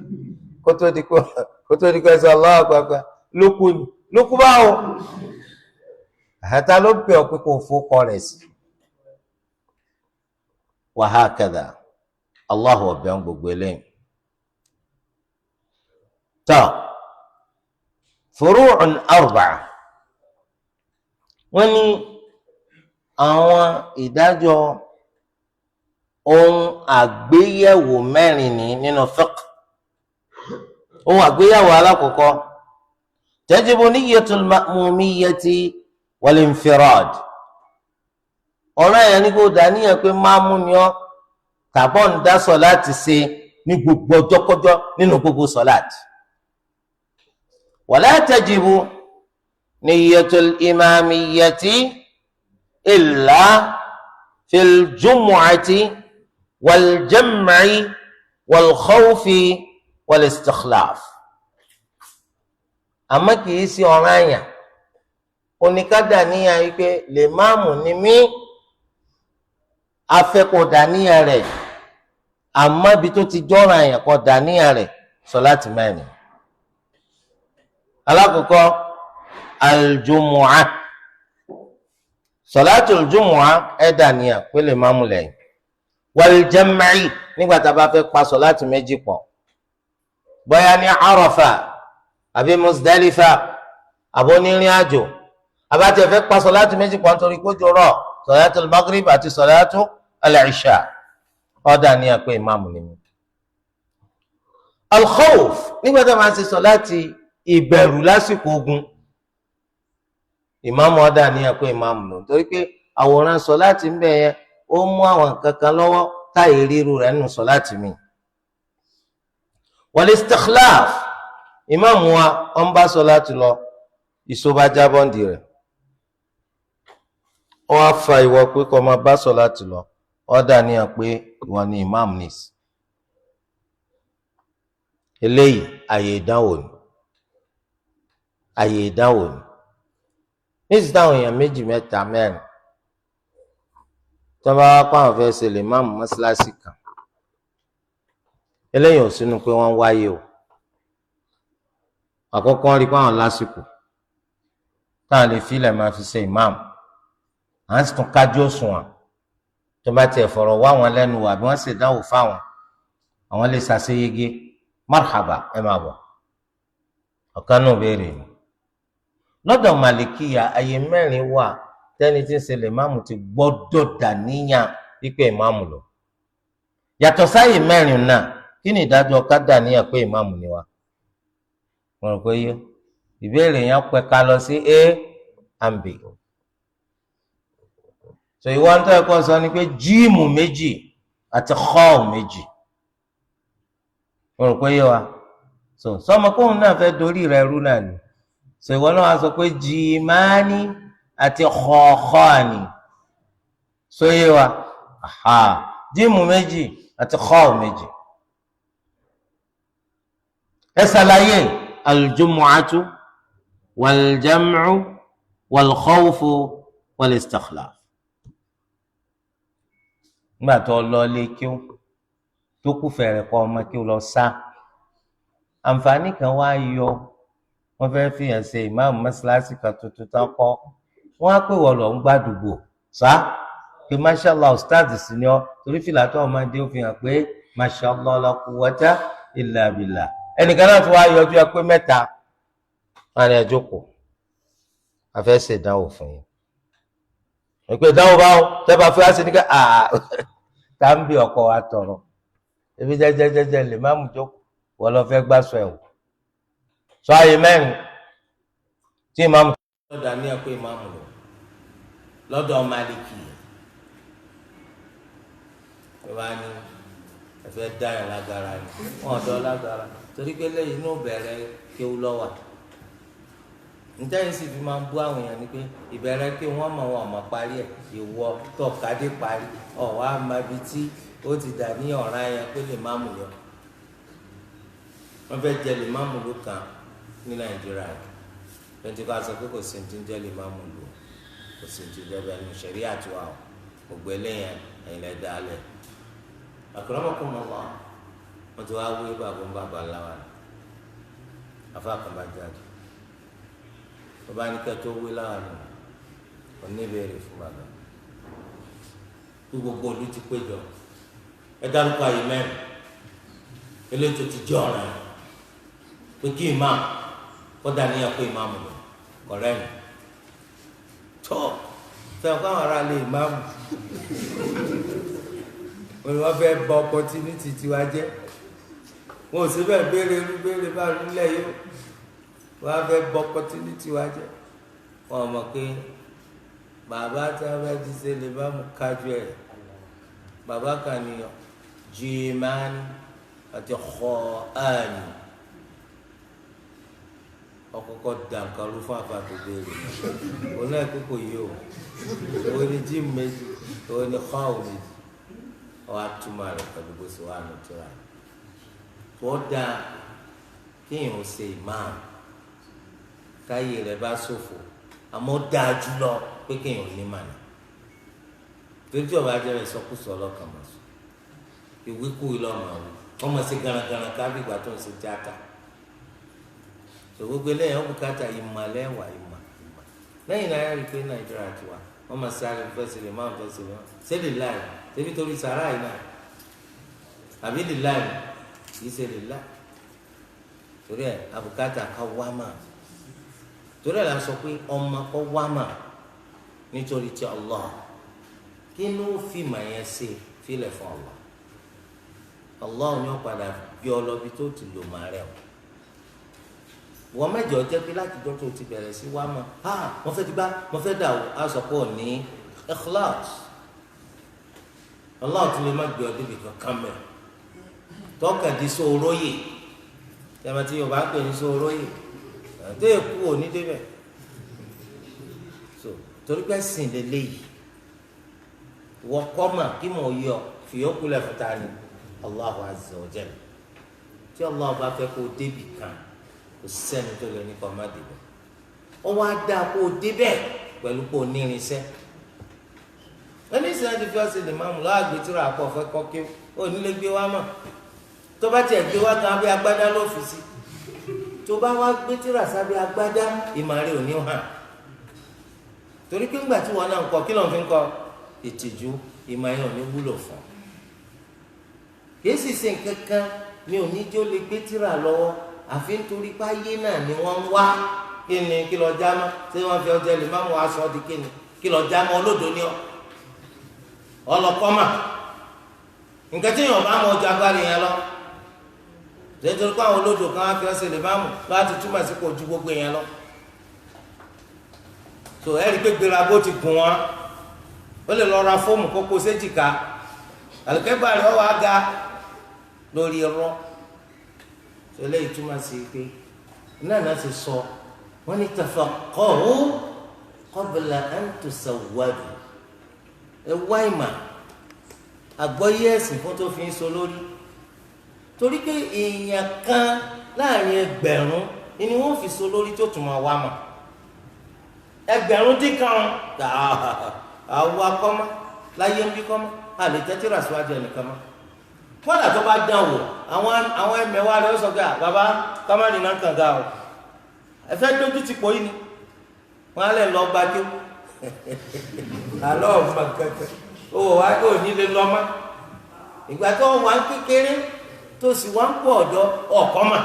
kó tó di kó ẹsẹ̀ Allahu Akbar lókù ni lókù báwo àtà ló bẹ̀ ọ́ pé kò fọ́kọ rẹ̀ sí wa hakadha Allahu ọ̀bẹ̀ ń gbogbo eléyìí tọ́ furu'un arba'a wọ́n ní àwọn ìdájọ́ ohun àgbéyẹ̀wò mẹ́rin ní nínú fiqh ohun àgbéyẹ̀wò alákọ̀ọ́kọ́ tajibu niyyatul ma'mumiyyati wal infirad ọ̀rọ̀ yẹn ní kó dàníyàn pé máàmú ni ọ́ tàbọ̀ ń dá sọ̀láàtì ṣe ní gbogbo ọjọ́kọ́jọ́ nínú gbogbo sọ̀láàtì wala tajibu niyyatul imamiyyati illa fil jumu'ati wal jam'i wal khawfi wal istikhlaf àmọ́ kìí sí ọ̀ranyàn oníkádà níyàn wípé lè máàmù ni mí afẹ́kọ̀ọ́ dàníyàn rẹ̀ àmọ́ ibi tó ti jọ́ra yẹn kọ́ dàníyàn rẹ̀ sọ̀láàtì mẹ́rin alákọ̀ọ́kọ́ aljumu'a sọ̀láàtì aljumu'a ẹ̀ dàníyàn pé lè máàmù lẹ́yìn wal jam'i nígbà tá a bá fẹ́ pa sọ̀láàtì méjì pọ̀ bóyá ní Arafa àbí Muzdalifa àbónírin àjò àbátí ẹ̀fẹ́ pa sọ̀láàtì méjì pọ̀ nítorí kójú rọ̀ sọ̀láàtì al-Maghrib àti sọ̀láàtì al-Isha ọ̀dà ní àpé ìmáàmù ni mi. al-khawf nígbà tá a máa ṣe sọ̀láàtì ìbẹ̀rù lásìkò ogun ìmáàmù ọ̀dà ní àpé ìmáàmù lò nítorí pé àwòrán sọ̀láàtì ń bẹ̀ yẹn ó mú àwọn nǹkan kan lọ́wọ́ táyé ríru rẹ̀ nù sọ̀láàtì mi. wal-istikhlaf ìmáàmù wa ó ń bá sọ̀láàtì lọ ìṣòba jábọ́ǹdì rẹ̀ ó wá fa ìwọ pé kó máa bá sọ̀láàtì lọ ọ̀dà ní àpé ìwọ ni ìmáàmù nìs eléyìí àyè ìdánwò ni níṣìí táwọn èèyàn méjì mẹ́ta mẹ́rin tí wọ́n bá wá pa àwọn fẹ́ ṣe lè máàmù mọ́ṣáláṣí kan eléyìí ò sínú pé wọ́n wáyé o àkọ́kọ́ rí pé àwọn lásìkò táwọn lè filẹ̀ máa fi ṣe ìmáàmù à ń tún kájú òṣùwọ̀n tó bá tiẹ̀ fọ̀rọ̀ wá wọn lẹ́nu wò àbí wọ́n sì dánwò fáwọn àwọn lè ṣàṣeyege marhaba ẹ máa bọ̀ ọ̀kan náà béèrè ni lọ́dọ̀ màlìkíyà ayé mẹ́rin wà tẹ́ni tí ń ṣe lè máàmù ti gbọ́dọ̀ dàníyàn wípé ìmáàmù lọ yàtọ̀ sáyè mẹ́rin náà kí ni ìdájọ́ ká dàníyàn pé ìmáàmù ni wá mo rò pé yé ìbéèrè yẹn pẹ̀ka lọ sí a and b so ìwọ ń tọ́ ẹ̀kọ́ sọ ni pé jíìmù méjì àti xọ́ọ̀ méjì mo rò pé yé wa so sọmọ kóhun náà fẹ́ dorí rẹ̀ rú náà ni so ìwọ náà wá sọ pé jìmáàní àti xọ́ọ̀xọ́ọ̀ni so yé wa jíìmù méjì àti xọ́ọ̀ méjì ẹ ṣàlàyé aljumu'atu waljam'u walkhawfu walistikhlaf nígbà tó lọ lé kí ó tó kú fẹ̀rẹ̀ kọ́ ọmọ kí ó lọ sá àǹfààní kan wá yọ wọ́n fẹ́ẹ́ fi hàn ṣe ìmáàmù mọ́ṣáláṣí kan tuntun tán kọ́ wọ́n á pè wọ́n lọ ń gbàdúgbò sá pé mashallah ustaz sí ni ọ torí fìlà tó ọmọdé ó fi hàn pé mashallah la quwwata illa billah ẹnìkan náà tó wá yọjú ẹ pé mẹ́ta wọn ni ẹ jókòó a fẹ́ ṣe ìdánwò fún yín ìpè ìdánwò báwo tẹ́bà fẹ́ wá sí ní ká tá ń bí ọkọ̀ wa tọrọ ebi jẹjẹjẹjẹ lè má mú jókòó wọ́n lọ fẹ́ gbàsọ ẹ̀wò sọ ààyè mẹ́rin tí ìmáàmù tó lọ́dọ̀ àníyàn pé ìmáàmù lọ lọ́dọ̀ Málíkì ìwà ni ẹ fẹ́ dá yẹn lágara ni wọ́n ọ̀dọ́ lágara torí pé lẹ́yìn inú bẹ̀rẹ̀ kéwú lọ́wà níta yìí sì fi máa ń bú àwọn èèyàn ni pé ìbẹ̀rẹ̀ kí wọ́n mọ̀ wọn ọ̀mọ̀ parí ẹ̀ ìwọ tọ̀kadé parí ọ̀wá amabi tí ó ti dà ní ọ̀ràn yẹn pé lè má mú yọ wọ́n fẹ́ jẹ lè má mú lò kàn ní Nàìjíríà lẹ́yìn tí wọ́n sọ pé kò sí ní ti ń jẹ́ lè má mú lò kò sí ní ti jẹ́ bẹ́ẹ̀ ní sẹ̀rí àtiwá o gbogbo eléyẹn ẹ̀yin lẹ́ dá lẹ̀ akramakumullah wọ́n ti wá wí bàbá ń bàbá láwa ni afa kan bá jáde bàbá ní kẹtọ wí láwa ni oníbèrè fún bàbá gbogbo olú ti péjọ ẹ dárúkọ ayé mẹ́rin eléyìí tó ti jẹ ọ̀ràn pé kí imam kódà níyà pé imam lọ kọrẹ ni tó fẹ́ẹ̀ kó àwọn ará lè imam wọ́n fẹ́ bọ opportunity tiwa jẹ́ wọn ò sí bẹ́ẹ̀ béèrè bá nílẹ̀ yìí wọ́n á fẹ́ bọ opportunity wa jẹ́ wọ́n mọ̀ pé bàbá tí wọ́n fẹ́ ti ṣe lè bá mu kájú ẹ̀ bàbá kan ní jìmáàní àti xọ́ọ̀ánì ọkọ̀kọ̀ dànkarú fún àfàtò béèrè òun náà kókò yìí o òun ni jíìmù méjì òun ni xọ́ọ̀ méjì wọ́n á túmọ̀ rẹ̀ pẹ̀lú bó ṣe wà ní tíra tó dáa kéèyàn ṣe ìmáàmù káyé rẹ̀ bá ṣòfò àmọ́ dáa jùlọ pé kéèyàn ní mànà torí tí ọba jẹ́ ìsọkúsọ ọlọ́kàn máa sọ ìwíkúwìí lọ́mọ àwọn wọ́n mọ̀ sí garagara kábí ìgbà tó ń ṣe tíátà tó gbogbo eléyìí wọ́n bùkátà ìmọ̀lẹ́wà ìmọ̀ lẹ́yìn náà yára rí i pé Nàìjíríà ti wà wọ́n máa sáré fẹ́sílẹ̀ máa ń fẹ́sílẹ̀ wọn ṣé lè láì ṣébi torí sàrà yìí náà àbí lè láì kì í ṣe lè láì torí ẹ̀ àbùkátà ká wá mà torí ẹ̀ la sọ pé ọmọ kọ́ wá mà nítorí ti Allah kí ló fi mà yẹn ṣe fílẹ̀ fún Allah Allah ni wọ́n padà gbé ọ lọ bí tó ti lò má rẹ̀ o wọ́n mẹ́jọ jẹ́ pé láti jọ́ tó ti bẹ̀rẹ̀ sí wá mọ́ wọ́n fẹ́ ti gbá wọ́n fẹ́ dà ó á sọ pé ò ní ikhlas Allah tún lè má gbé ọdún nìkan kán mẹ́ tọ́kàdí sóoróyè tẹ́mẹ́tì Yorùbá pè ní sóoróyè tó yẹ kú òní débẹ̀ so torí pé sìn lélẹ́yìí wọ́n kọ́ mà kí mò ń yọ fìyókù lẹ̀ fún ta ni Allahu azza wa jalla tí Allah bá fẹ́ kó débì kan kò sẹ́ni tó lè ní kó má débẹ̀ ó wá dá kó débẹ̀ pẹ̀lú kó nírinṣẹ́ ẹni sẹ́ni ti fi ọ̀sẹ̀ lè máa mú lọ́wọ́ àgbẹ̀tìrọ̀ àpọ̀ fẹ́ kọ́ kí ó nílé gbé wá mọ̀ tó bá tiẹ̀ gbé wá kan abẹ́ agbádá ló fi sí tó bá wá gbé tírà sábẹ́ agbádá ìmàrè ò ní hàn torí pé ńgbà tí wọn náà ń kọ kí ló ń fi ń kọ ìtìjú ìmàrè ò ní wúlò fún kìí sì ṣe nǹkan kan ní oníjó lè gbé tírà lọ́wọ́ àfi nítorí páyé náà ni wọ́n ń wá kí ni kí lọ já mọ́ ṣé wọ́n fi ọjọ́ lè má mú aṣọ di kí ni kí lọ já mọ́ olódò ní ọ ọlọ́kọ́ mà nǹkan tí èèyàn bá mọ ọjọ́ agbára yẹn lọ nítorí pé àwọn olódò kan á fi ọsẹ lè máa mú láti túmọ̀ sí kò ju gbogbo yẹn lọ tó ẹ̀rí pé gbéragbó ti gùn wọn ó lè lọ ra fóòmù kókó séjìká àlùkẹ́gbà rẹ̀ wá ga lórí ẹ̀rọ tó lè túmọ̀ sí pé náà ti sọ wọ́n ní tafaqqahu qabla an tusawwadu ẹ wá ìmọ̀ àgbọ́yé ẹ̀sìn fún tó fi ń so lórí torí pé èèyàn kan láàrin ẹgbẹ̀rún ni wọ́n fi so lórí tó tún máa wá mọ̀ ẹgbẹ̀rún dín kan àwọn akọ́mọ́ láyé ń bí kọ́mọ́ a lè tẹ́tí rà síwájú ẹnìkan mọ́ kọ́dà tó bá dán wò àwọn ẹ̀mẹ̀wá rẹ̀ ó sọ pé bàbá kámánì náà kàn ga o ẹ fẹ́ dójú ti pọ̀ yìí ni wọ́n á lẹ̀ lọ gba kí alọ́ ọ̀gbọ̀n kankan ó wá kó nílé lọ́mọ ìgbà tó wà ń kékeré tó sì wá ń pọ̀ ọ̀dọ́ ọ̀kọ́ mà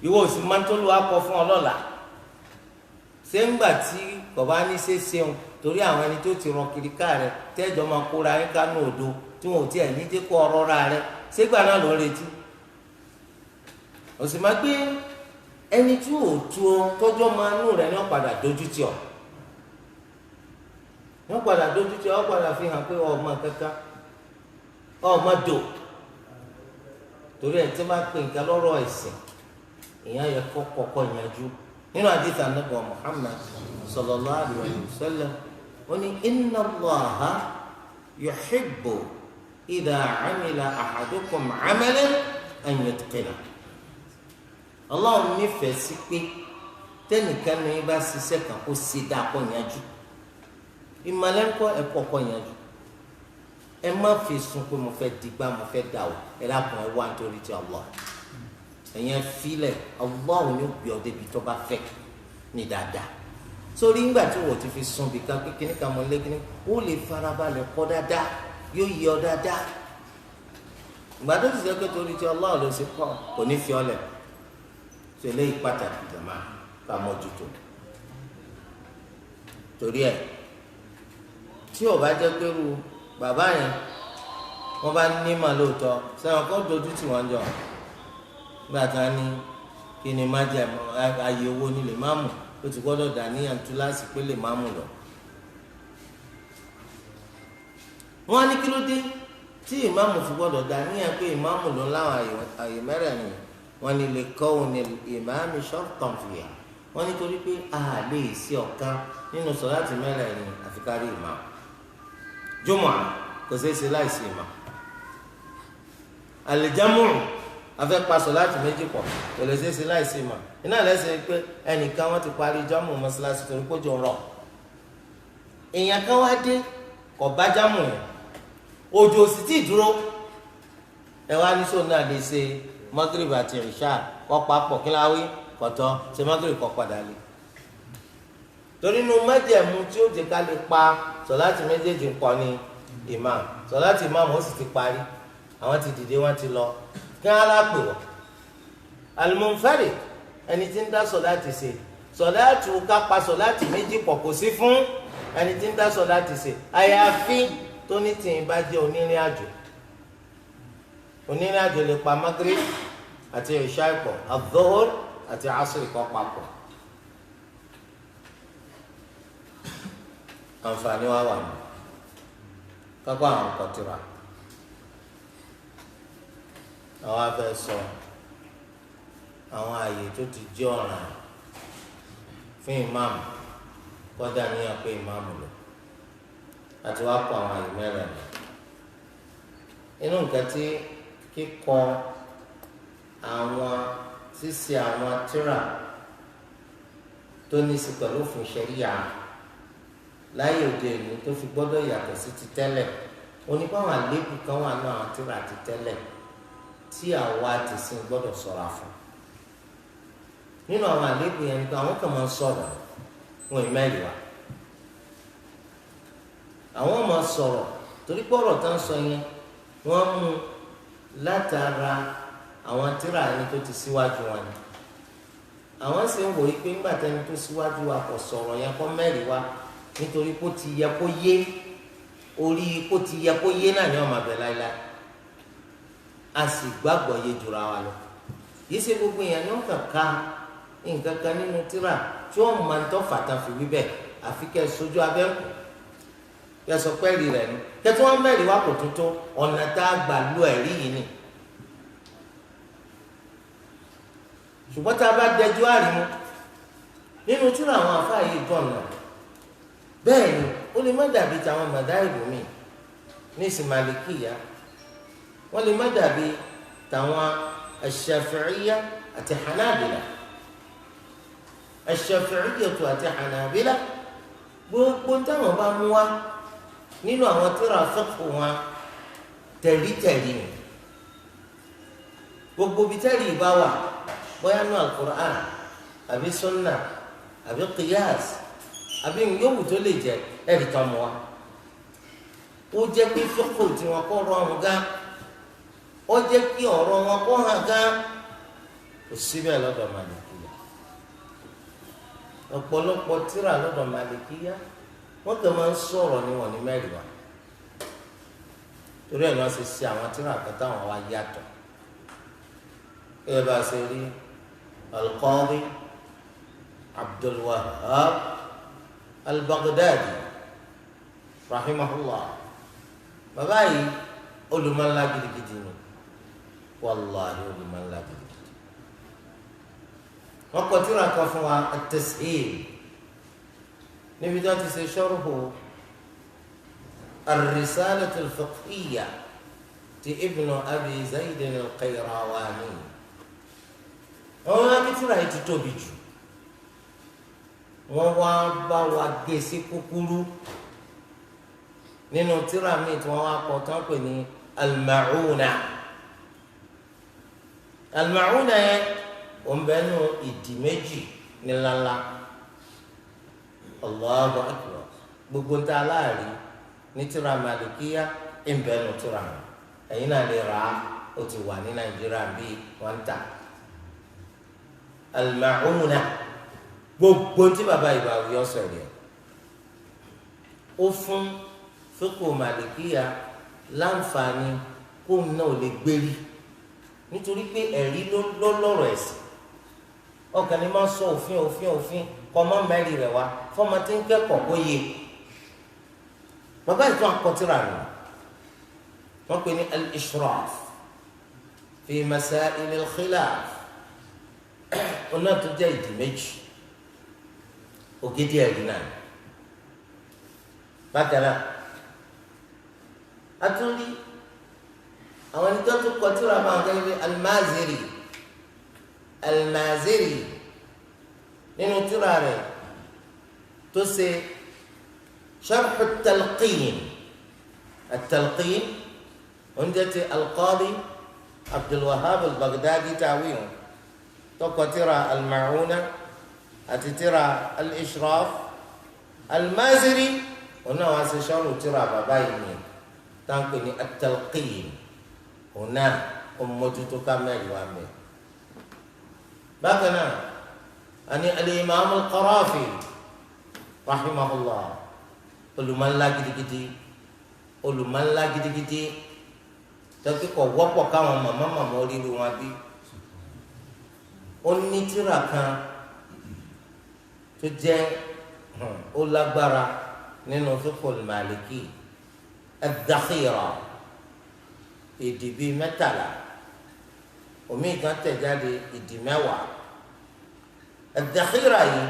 ìwọ òsì máa ń tó lu akọ fún ọlọ́la ṣé ń gbà tí bàbá ní ṣe ṣeun torí àwọn ẹni tó ti ràn kiri ká rẹ tẹ́jọ́ máa kóra ẹ̀ kánú odò tí wọn ò tiẹ̀ ní dé kó ọ̀rọ̀ ra rẹ ṣégbà náà ló ń retí òsì máa gbé ẹni tí ò tu ọ tọ́jọ́ máa nù rẹ ní ọ̀padà dójú tì ọ́ wọ́n padà dójú tí wọ́n padà fi hàn pé ọmọ kankan ọmọ dò torí ẹ̀ tí wọ́n bá pè nǹkan lọ́rọ̀ ẹ̀sìn ìyẹn yẹ kọ́kọ́ yanjú nínú àdìsí Ànábì Muhammad sallallahu alaihi wasallam wọ́n ní inna Allaha yuhibbu idha amila ahadukum amalan an yutqina Allah nífẹ̀ẹ́ sí pé tẹ́nìkan ní bá ṣiṣẹ́ kan kó ṣe dáa kó yanjú ìmọ̀lẹ́kọ̀ ẹ̀kọ́ kọ́ yanjú ẹ má fi sun pé mo fẹ́ digbá mo fẹ́ dà o ẹ lákùn ẹ wá nítorí ti Allah ẹ̀yẹn filẹ̀ Allah ò ní gbé ọ débi tó bá fẹ́ ní dáadáa sórí ńgbà tí wọ́n ti fi sun bí ká kíní kan mọ́ lé kíní ó lè farabalẹ̀ kọ́ dáadáa yóò yẹ ọ dáadáa ìgbà tó ti sẹ́ pé torí ti Allah ló ṣe kọ́ kò ní fi ọ lẹ̀ tó eléyìí pàtàkì jàmá ká mójútó torí ẹ̀ tí o bá jẹ́ pé ru bàbá yẹn wọ́n bá ní mà lóòótọ́ sẹ́wọ̀n kó dojú tì wọ́n jọ nígbà tí wọ́n ní kí ni má jẹ ààyè owó ni lè má mú ó ti gbọ́dọ̀ dà níyàn túláàsì pé lè má mú lọ. wọ́n á ní kí ló dé tí ìmáàmù fi gbọ́dọ̀ dà níyàn pé ìmáàmù ló láwọn àyè mẹ́rẹ̀ẹ̀rin wọ́n ní lè kọ́ òun ní ìmáàmù shortan fìyà wọ́n nítorí pé a lè ṣe ọ̀kan nínú sọ̀láàtì mẹ́rẹ̀ẹ̀rin àfi kárí ìmáàmù jùmọ̀ kò ṣeé ṣe láìsí ìmáàmù àlìjámù afẹ́pa sọ̀láàtì méjì pọ̀ kò lè ṣeé ṣe láìsí ìmáàmù iná lẹ́sẹ̀ pé ẹnìkan wọ́n ti parí jámù mọ́ṣáláṣí torí kó jọ rọ̀ èèyàn kan wá dé kò bá jámù yẹn òjò sì tí ì dúró ẹ wá ní sóun náà lè ṣe Maghrib àti ìṣá kọ́ papọ̀ kí láwí kọ̀tọ́ ṣe Maghrib kọ́ padà lé torí inú májẹ̀mú tí ó jẹ́ ká lè pa sọ̀láàtì méjèèjì ń pọ̀ ní imam sọ̀láàtì imam ó sì ti parí àwọn ti dìde wọ́n ti lọ kí wọ́n á lápè wọ́n al-munfarid ẹni tí ń dá sọ̀láàtì ṣe sọ̀láàtì ká pa sọ̀láàtì méjì pọ̀ kò sí fún ẹni tí ń dá sọ̀láàtì ṣe àyàfi tó ní tìǹ bá jẹ́ onírìn àjò onírìn àjò lè pa Maghrib àti ìṣá ìpọ̀ adh-dhuhr àti asr kọ́ papọ̀ àǹfààní wa wà ní kápá àwọn kọtìrà àwọn afẹ́ sọ àwọn ààyè tó ti jẹ́ ọ̀ràn fún ìmáàmù kọ́dà níyàn pé ìmáàmù lọ àti wá kọ àwọn ààyè mẹ́rin inú nǹkan tí kíkọ àwọn ṣíṣe àwọn tírà tó ní í ṣe pẹ̀lú òfin ṣẹ̀ríyà láyé òde òní tó fi gbọ́dọ̀ yàtọ̀ sí ti tẹ́lẹ̀ onípàwọn àléébù kan wà ní àwọn tírà ti tẹ́lẹ̀ tí àwa ti sin gbọ́dọ̀ ṣọ́ra fún nínú àwọn àléébù yẹn ni pé àwọn kan máa ń sọ̀rọ̀ wọn ì mẹ́rin wa àwọn máa sọ̀rọ̀ torí pé ọ̀rọ̀ tó ń sọ yẹn wọ́n mú látara àwọn tírà ẹni tó ti síwájú wọn ni àwọn sì ń wòye pé nígbà tẹni tó síwájú wa kò sọ̀rọ̀ yẹn kọ́ mẹ́rin wa nítorí kó ti yẹ kó yé orí kó ti yẹ kó yé náà ní ọmọ abẹ láéláé a sì gbàgbọ́ yé jura wa lọ yìí ṣe gbogbo èèyàn ní wọn kàn ká nǹkan kan nínú tírà tí wọn máa ń tọ́ fàtà fi wí bẹ́ẹ̀ àfi kẹ́ ẹ sojú abẹ́kù kẹ́ ẹ sọ pẹ́ẹ́lí rẹ̀ ni kẹ́ tí wọ́n mẹ́rin wá kò tuntun ọ̀nà tá a gbà lo ẹ̀rí yìí ni ṣùgbọ́n tá a bá dẹjú àrímú nínú tírà àwọn àfáà yìí dọ̀nà bẹ́ẹ̀ ni ó lè má dàbí tàwọn màdáìbù mi ní ìsìmàlìkìyà wọ́n lè má dàbí tàwọn aṣ-Ṣafi'iyya àti Hanabila aṣ-Ṣafi'iyya àti Hanabila gbogbo táwọn bá mú wá nínú àwọn tírà fiqh wọn tẹ̀lítẹ̀lí ni gbogbo bí tẹ́lí bá wà bóyá nínú al-Qur'an àbí sunnah àbí qiyas àbí yòówù tó lè jẹ ẹ̀rí kan mọ́ wa ó jẹ́ pé fiqh tí wọn kọ́ rọrùn gan ó jẹ́ kí ọ̀rọ̀ wọn kó hàn gan kò síbẹ̀ lọ́dọ̀ Màlìkíyà ọ̀pọ̀lọpọ̀ tírà lọ́dọ̀ Màlìkíyà wọ́n kàn máa ń sọ̀rọ̀ ní wọn ní mẹ́rin wa torí ẹ̀ lọ́ọ́ ṣe ṣe àwọn tírà kan táwọn wá yàtọ̀ ẹ bá ṣe rí al-Qadi Abdul Wahhab al-Baghdadi rahimahullah bàbá yìí olùmọ̀lá gidigidi ni wàláhi olùmọ̀lá gidigidi wọ́n kọ tírà kan fún wa at-Tasheel níbi tí wọ́n ti ṣe sharhu ar-Risalatu al-Fiqhiyya ti Ibn Abi Zayd al-Qayrawani wọ́n wá ní tírà yìí ti tóbi jù wọ́n wá bá wa gé sí kúkúrú nínú tírà míì tí wọ́n wá kọ tán pè ní al-Ma'una al-Ma'una yẹn òun bẹ́ẹ̀ nù ìdí méjì níláńlá Allahu Akbar gbogbo ntá aláàrí ní tírà Màlìkíyà ń bẹ́ẹ̀ nù tírà ẹ̀yin náà lè rà á ó ti wà ní Nàìjíríà bí wọ́n ń tà al-Ma'una gbogbo tí bàbá ìbáwí ọ̀sẹ̀ rẹ̀ ó fún fíkò Màlìkíyà láǹfààní kó náà lè gbérí nítorí pé ẹ̀rí ló lọ́rọ̀ ẹ̀sìn ọkàn ni máa ń sọ òfin kọ́ mọ́ mẹ́rin rẹ̀ wá fọ́mọ tí ń kẹ́kọ̀ọ́ kó yé bàbá ìtàn akọtìrà rẹ̀ wọ́n pè ní al-Ishraf fi masail al-khilaf ọ̀nà tó jẹ́ ìdí méjì ògidì ẹ̀rí náà bákan náà atúndí àwọn ẹni tó tún kọ tírà máa ń gẹ́gẹ́ bí al-Maziri nínú tírà rẹ̀ tó ṣe sharh at-Talqin oúnjẹ ti al-Qadi Abdul Wahhab al-Baghdadi tàwíwọn tó kọ tírà al-Ma'una àti tírà al-Ishraf al-Maziri ọ̀nà wa ṣe sọ́rù tírà bàbá yìí ni táǹpẹ̀ ní at-Talqin ọ̀nà ọmọdútó ká mẹ́rin wà mẹ́. bákan náà àní al-Imam al-Qarafi rahimahullah olùmọ̀nlá gidigidi tẹ́kí kọ̀ wọ́pọ̀ káwọn màmá oríru wọn bí ó ní tírà kan tó jẹ́ ó lágbára nínú fiqhul Maliki ad-Dakhira ìdí bíi mẹ́tàlá omi kan tẹ̀jáde ìdí mẹ́wàá ad-Dakhira yìí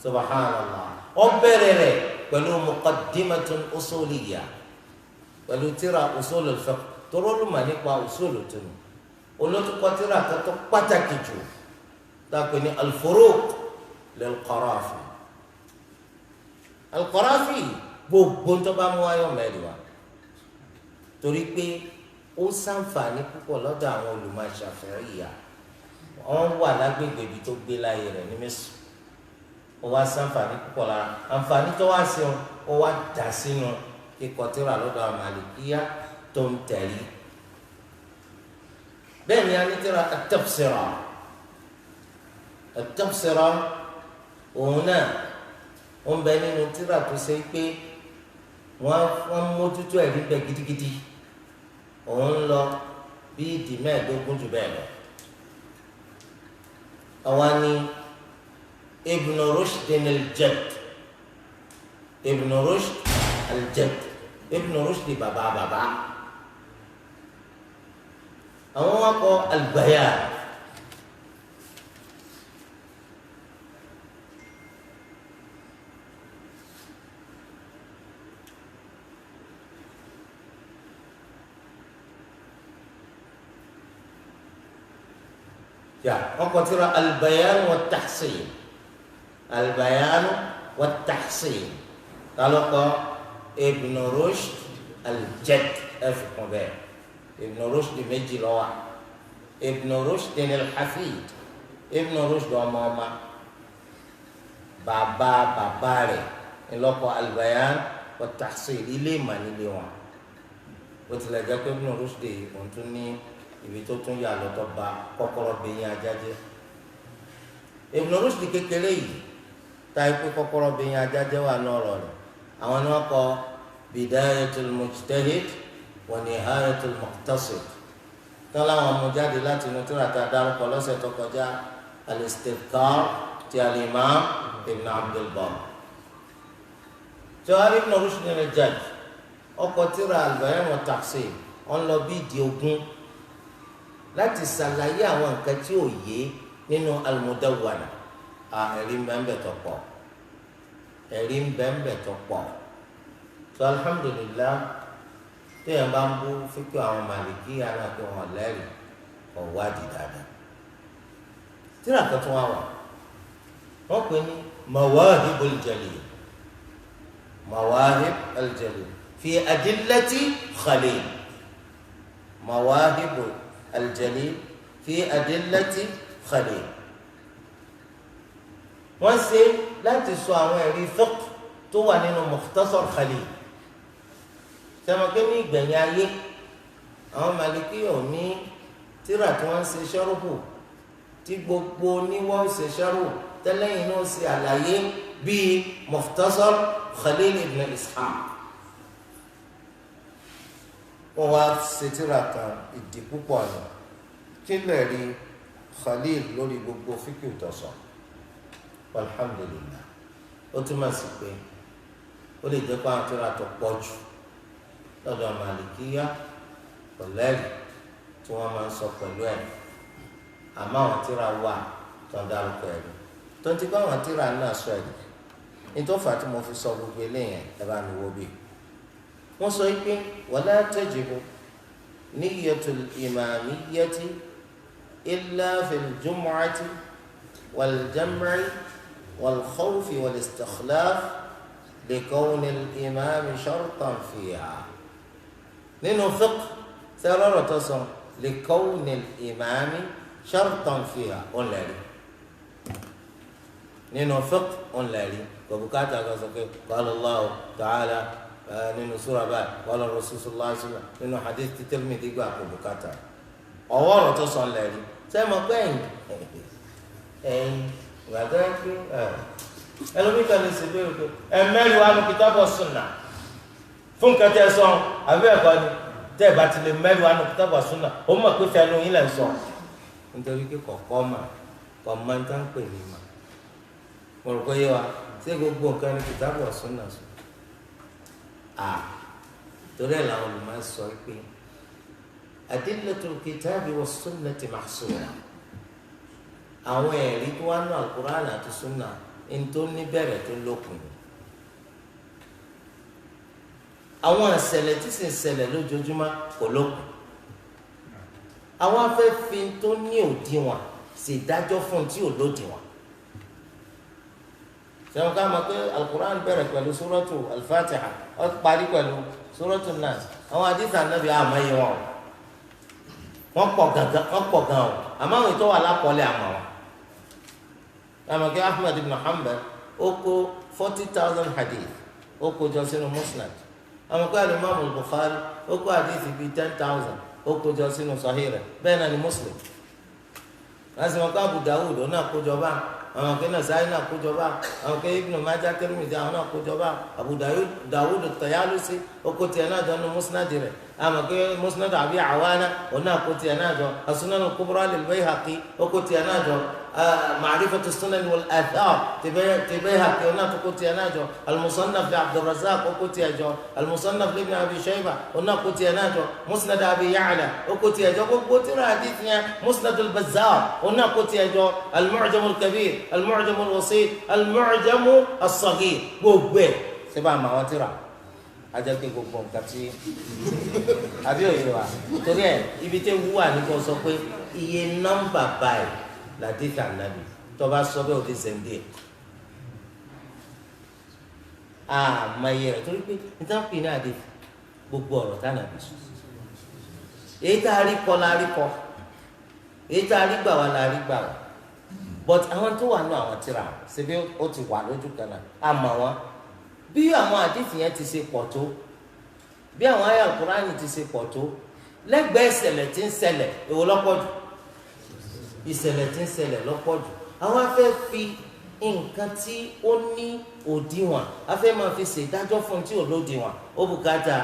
subhanallah ó bẹ̀rẹ̀ rẹ̀ pẹ̀lú muqaddimatun usuliyya pẹ̀lú tírà usulul fiqh tóró lùmọ̀ nípa usulu tunu olótùkọ́ tírà kan tó pàtàkì jù tàpé ní al-Furuq lil-Qarafi al-Qarafi gbogbo tó bá mú ayọ̀ mẹ́rin wa torí pé ó ṣàǹfààní púpọ̀ lọ́dọ̀ àwọn olùmọ̀ Ṣafi'iyya wọ́n wà lágbègbè ibi tó gbé láyé rẹ̀ ní Misr ó wá ṣàǹfààní púpọ̀ lára àǹfààní tó wá sí wọn ó wá dà sínú kíkọ tírà lọ́dọ̀ àwọn Màlìkíyà tó ń tẹ̀lé bẹ́ẹ̀ ni a ní tírà at-Tabsira òun náà ó ń bẹ nínú tírà tó ṣe pé wọ́n mójútó ẹ̀rí bẹ́ẹ̀ gidigidi òun ń lọ bí ìdí mẹ́ẹ̀ẹ́dógún jù bẹ́ẹ̀ lọ. àwa ni Ibn Rushd al-Jadd, Ibn Rushd al-Jadd, Ibn Rushd bàbá àwọn wọn kọ al-Bayan. wọ́n kọ tírà al-Bayan wat-Tahsin, al-Bayan wat-Tahsin talọkọ Ibn Rushd al-Jadd ẹfukun bẹ́ẹ̀. Ibn Rushd méjì ló wà, Ibn Rushd al-Hafid, Ibn Rushd ọmọ bàbá rẹ̀ ńlọkọ al-Bayan wat-Tahsin ilé ìmọ̀ nílé wọn. ó tilẹ̀ jẹ́ pé Ibn Rushd òun tún ní ibi tó tún yà lọ́tọ̀ bá kọ́kọ́rọ́ bẹ̀yìn ajá jẹ́. Ibn Rushd kékeré yìí táyé pé kọ́kọ́rọ́ bẹ̀yìn ajá jẹ́ wà ní ọ̀rọ̀ rẹ̀. àwọn ni wọ́n kọ Bidayatul Mujtahid wa Nihayatul Muqtasid tán láwọn mú jáde láti inú tírà tá a dárúkọ lọ́sẹ̀ tó kọjá al-Istidhkar ti al-Imam Ibn Abdul Barr. jawari Ibn Rushd al-Jadd ọkọ̀ tírà al-Bayan wat-Tahsin ọ̀n lọ bí ìdí ogún láti ṣàlàyé àwọn nǹkan tí ò yé nínú al-Mudawwana. ẹ̀rí ń bẹ́ẹ̀ tó pọ̀, ẹ̀rí ń bẹ́ẹ̀ tó pọ̀. tó alhamdulillah téèyàn bá ń bú fíkì àwọn Màlìkí aláàbò wọn lẹ́rìí ọ̀wádìí dáadáa. tíra kan tó wà wọ́n pè ní Mawahibul Jalil, Mawahib al-Jalil fi adillati Khalil, Mawahibul الجليل في أدلة خليل. wọ́n ṣe láti sọ àwọn ẹ̀rí fiqh tó wà nínú Mukhtasar Khalil. sẹ́wọ̀n pé ní ìgbẹ̀yìn ayé àwọn Màlìkí ò ní tírà tí wọ́n ń ṣe ṣọ́rùbù tí gbogbo oníwọ́n ń ṣe ṣọ́rùbù tẹ́lẹ̀yìn náà ṣe àlàyé bíi Mukhtasar Khalil ibn Ishaq. wọ́n wá ṣe tírà kan ìdí púpọ̀ ni kí lè rí Khalil lórí gbogbo fíkì tọ̀sán. alhamdulillah ó túmọ̀ sí pé ó lè jẹ́ pé àwọn tírà tó pọ̀ jù lọ́dọ̀ Màlìkíyà pẹ̀lẹ́rì tí wọ́n máa ń sọ pẹ̀lú ẹ̀, àmọ́ àwọn tírà wà tó ń dárúkọ ẹ̀rí tó ń ti bá àwọn tírà náà sọ ẹ̀rí. nítòfà tí mo fi sọ gbogbo eléyẹn ẹ bá mi wò bí. wọ́n sọ pé wala tajibu niyyatul imamiyyati illa fil jumu'ati wal jam'i wal khawfi wal istikhlaf li kawni al imami shartan fiha. nínú fiqh sẹ́rọ̀rọ̀ tó sọ li kawni al imami shartan fiha òun lẹ́rìí. nínú fiqh òun lẹ́rìí kò bùkátà kan sọ pé qala Allahu ta'ala nínú sura báyìí qala Rasulullah sallallahu nínú hadith tí Tirmidhi gbà kò bùkátà ọwọ́ ọ̀rọ̀ tó sọ lẹ́rìí sẹ́mi pẹ́yìn gbàgbé pé ẹlòmíkà lè ṣe bẹ́ẹ̀ pé ẹ̀mẹ́rin wa ní kitabu sunnah fún kẹtẹ sọ àbí ẹ̀kọ́ ni tẹ́ ẹ̀ bá ti lè mẹ́rin wa ní kitabu sunnah ó mọ̀ pé fẹ́ẹ́ yín lẹ̀ sọ nítorí pé kọ̀ọ̀kọ́ mà kọ̀ máa ń tán pè ní mà mo rò pé yé wa ṣé gbogbo nǹkan ní kitabu sunnah sọ torí ẹ̀ làwọn olùmọ̀ sọ pé adillatul kitabi was sunnati mahsura àwọn ẹ̀rí tó wá ní Al-Qur'an àti sunna ní tó ní bẹ̀rẹ̀ tó lópin àwọn ìṣẹ̀lẹ̀ tí sì ń ṣẹlẹ̀ lójoojúmọ́ kò lópin àwọn afẹ́fin tó ní òdiwọ̀n sì dájọ́ fún tí ò lódiwọ̀n sẹ́wọ́n ká mọ̀ pé Al-Qur'an bẹ̀rẹ̀ pẹ̀lú suratu Al-Fatiha ó parí pẹ̀lú suratu Nas àwọn àdìsá nàbí àmọ́ yìí wọ́n pọ̀ gan o àmọ́ àwọn ètò wà lápọ̀lẹ̀ àmọ́ wọn. àmọ́ Ahmad ibn Hanbal ó kó 40,000 hadith ó kó jọ sínú Musnad. àmọ́ Imam al-Bukhari ó kó hadith bíi 10,000 ó kó jọ sínú Sahih rẹ̀ bẹ́ẹ̀ náà ni Muslim. láti mọ̀ pé Abu Dawud ó náà kó jọ bá àwọn kí Nasa'i náà kójọ bá àwọn kí Ibn Majah Tirmidhi àwọn náà kójọ bá Abu Dawud At-Tayalisi ó kó tiẹ̀ náà jọ ní Musnad rẹ̀ àmọ́ kí Musnad Abi Awana ó náà kó tiẹ̀ náà jọ As-Sunan Al-Kubra lil-Bayhaqi ó kó tiẹ̀ náà jọ Ma'rifatu As-Sunan wal-Athar ti Bayhaqi ó náà kó tiẹ̀ náà jọ Al-Musannaf li Abd al-Razzaq ó kó tiẹ̀ jọ Al-Musannaf li Ibn Abi Shaybah ó náà kó tiẹ̀ náà jọ Musnad Abi Ya'la ó kó tiẹ̀ jọ gbogbo tírà hadith yẹn Musnad al-Bazzar ó náà kó tiẹ̀ jọ Al-Mu'jam al-Kabir Al-Mu'jam al-Wasit Al-Mu'jam as-Saghir gbogbo ẹ̀ ṣé bá a máa wọ́n tírà ajẹ́pẹ́ gbogbo nǹkan tí àbí òye wa torí ẹ̀ ibi tí wúwà ní kò sọ pé iye nọ́mbà báyìí làdíkà nàbì tó bá sọ bẹ́ẹ̀ ò ti sẹ̀ǹdẹ̀ àmọ́ iye rẹ̀ torí pé níta pè ní àdé gbogbo ọ̀rọ̀ tá nàbì sùn èyí tá a rí kọ́ la rí kọ́ èyí tá a rí gbà wá la rí gbà wá but àwọn tó wà ní àwọn tírà ṣebí ó ti wà lójú kan náà àmọ́ wọn bí àwọn àdìsí yẹn ti ṣe pọ̀ tó bí àwọn àyá Kùránì ti ṣe pọ̀ tó lẹ́gbẹ̀ẹ́ ìṣẹ̀lẹ̀ tí ń ṣẹlẹ̀ èwo lọ́pọ̀ jù ìṣẹ̀lẹ̀ tí ń ṣẹlẹ̀ lọ́pọ̀ jù àwọn afẹ́ fi nǹkan tí ó ní òdiwọ̀n afẹ́ máa fi ṣèdájọ́ fún tí ò lódiwọ̀n ó bùkátà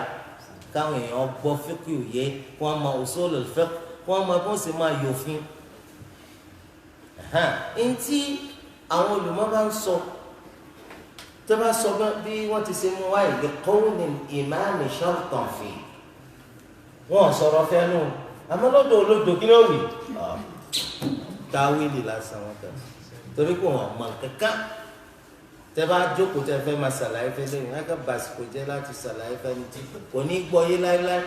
káwọn èèyàn gbọ́ fíkì òye kí wọ́n mọ usulul fiqh kí wọ́n mọ bí wọ́n sì máa yòfin ntí àwọn olùmọ̀ bá ń sọ tó bá sọ bí wọ́n ti ṣe mú wáyé lè qawli ìmáàmì shartan fi wọ́n sọ̀rọ̀ fẹ́nu àmọ́ lọ́dọ̀ olódò kí ló wì táwílì lásán wọn tẹ̀ torí pé wọ́n mọ kankan tẹ́ bá jókòó tẹ́ fẹ́ máa ṣàlàyé fẹ́ lẹ́yìn ẹ̀ka bàṣìkò jẹ́ láti ṣàlàyé fẹ́ ní tí kò ní gbọ́ yé láéláé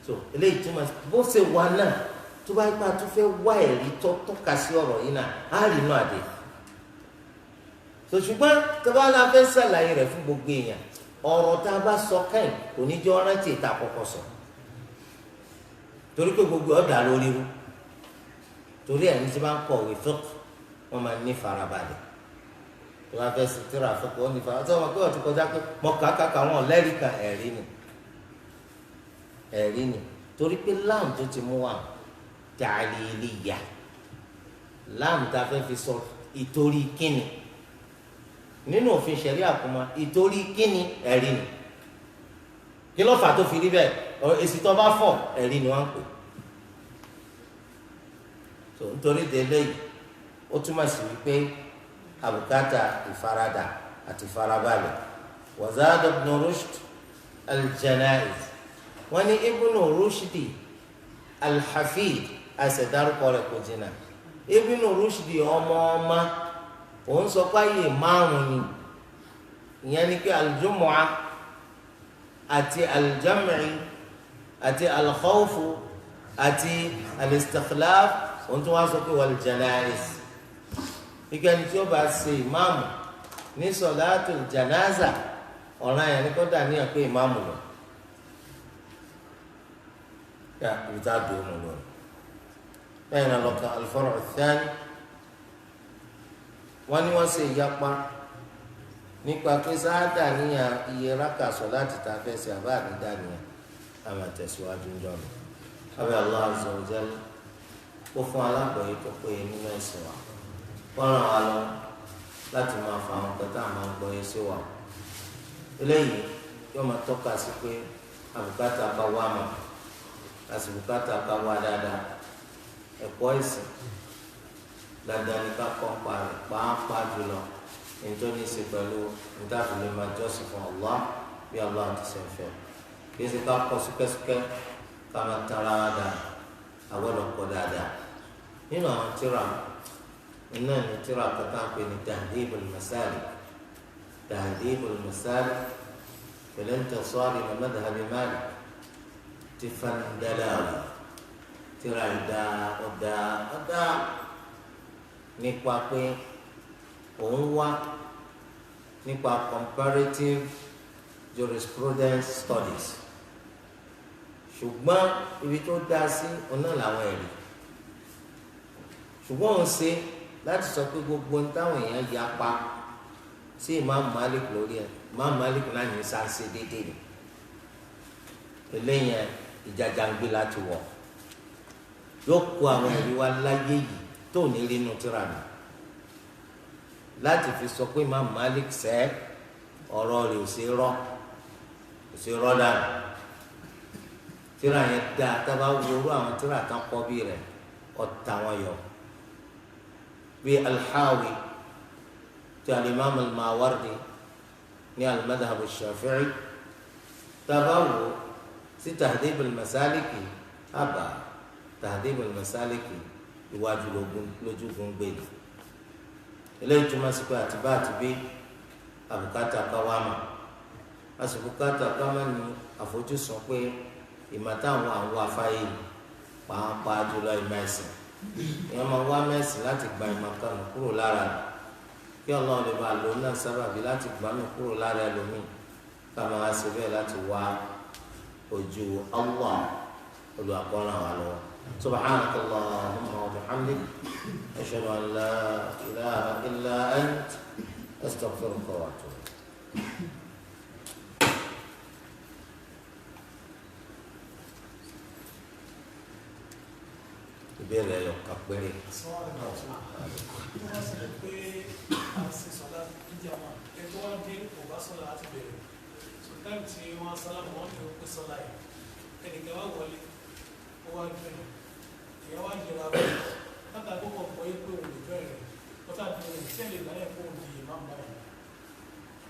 tó eléyìí túmọ̀ bó ṣe wà náà tó bá yípa tó fẹ́ wá ẹ̀rí tó tọ́ka sí ọ̀rọ̀ yìí náà á rí inú àdé ṣùgbọ́n tó bá la fẹ́ ṣàlàyé rẹ̀ fún gbogbo èèyàn ọ̀rọ̀ tá a bá sọ kẹ́yìn kò ní jọ rántí ìta àkọ́kọ́ sọ torí pé gbogbo ọ̀dà lórí wú torí ẹni tí bá ń kọ̀wé fiqh wọ́n máa ní farabalẹ̀ tó bá fẹ́ sí tíra fiqh wọ́n ní farabalẹ̀ tó wọ́n pé ọ̀tún kọjá pé mọ̀ kàkàkà wọn lẹ́rìí kan ẹ̀rí ni torí pé láàm tó ti mú wa ta'liliyya láàm tá a fẹ́ fi sọ ìtorí kíni nínú òfin ṣẹ̀rí àkùmá ìtorí kíni ẹ̀rí ni kí ló fà tó fi rí bẹ́ẹ̀ èsì tó bá fọ̀ ẹ̀rí ni wọ́n ń pè tó nítorí délé yìí ó túmọ̀ sí wípé àbùkátà ìfaradà àti ìfarabalẹ̀ wa zada ibn rushd al-janaiz wọ́n ní ibn rushdi al-hafid àṣẹdárúkọ rẹ̀ kò jìnnà ibn rushdi ọmọ òun sọ pé àyè márùn ni ìyẹn ni pé al-jumu'ah àti al-jam'i àti al-khawfu àti al-istikhlaf òun tún wá sọ pé wal-janaiz ìgbẹ́ni tí ó bá ṣe ìmáàmù ní sọ̀láàtù janaza ọ̀ràn yẹn ni kó dà níyàn pé ìmáàmù lọ yà ìta dùn ún lọ bẹ́ẹ̀ ni lọ́kàn al-far'u ath-thani wọ́n ní wọ́n ṣe ìyapa nípa pé sáádà níyà iye rákà sọ̀láàtì tá a fẹ́ ṣe àbá àdídá nìyẹn àmà tẹ̀síwájú ń jọ mi abẹ́ Allah azza wa jalla kó fún alágbọ̀nyé tó péye nínú ẹ̀sìn wa wọ́n ràn wá lọ láti máa fa àwọn pẹ̀tà àmà gbọ́yé sí wa eléyìí yóò máa tọ́ka sí pé àbùkátà bá wà mọ́ àsìbùkátà bá wà dáadáa ẹ̀kọ́ ìsìn dandan ní ká kọ́ pa rẹ̀ pàápàá jùlọ nítorí ṣe pẹ̀lú nítaàfilẹ̀ máa jọ́sìn fún Allah bí Allah ti ṣe fẹ́ kí ẹsẹ̀ ká kọ́ súkẹ́súkẹ́ ká máa tara dà àgbọ̀dọ̀ kọ́ dáadáa nínú àwọn tíra iná ní tíra kankan pé ní Tahdhibul Masalik Tahdhibul Masalik fil intisar li madhhab Malik ti Fandalawi tíra ìdá ọ̀dà nípa pé òun wá nípa comparative jurisprudence studies ṣùgbọ́n ibi tó dá sí ọ̀nà làwọn ẹ̀rí ṣùgbọ́n òun ṣe láti sọ pé gbogbo ní táwọn èèyàn ya pa sí Imam Malik lórí ẹ̀ Imam Malik náà ní sáńsì déédéé ni eléyìí ìjàjàngbé láti wọ̀ yóò kó àwọn ẹ̀rí wá láyé yìí tó ní rí inú tíra mi láti fi sọ pé Imam Malik sẹ́ ọ̀rọ̀ rẹ̀ ò sí rọ́ dànù tíra yẹn dáa tábà wúru àwọn tíra kan kọ́ bí rẹ̀ ọ̀tá wọn yọ bí Al-Hawi ti al-Imam al-Mawardi ní al-Madhhab al-Shafi'i tábà wò sí Tahdhib al-Masaliki àbá Tahdhib al-Masaliki iwájú lójúgun gbèdé eléyìí túmọ̀ sí pé àtibá àtibí àbùkátà káwámà àsìbùkátà káwámà ní àfojúsùn pé ìmọ̀ táwọn àwọn afáyé pàápàá jùlọ ìmọ̀ ẹ̀sìn ìyẹn máa wá mẹ́sìn láti gba ìmọ̀ kan kúrò lára rẹ̀ kí Ọlọ́run lè máa lò náà sábàbí láti gbà mí kúrò lára ẹlòmíì ká máa ṣe bẹ́ẹ̀ láti wá ojú Allah olùwàkọ́ràn wa lọ́wọ́. سبحانك اللهم وبحمدك أشهد أن لا إله إلا أنت أستغفرك وأتوب ìbéèrè ẹyọ kan péré.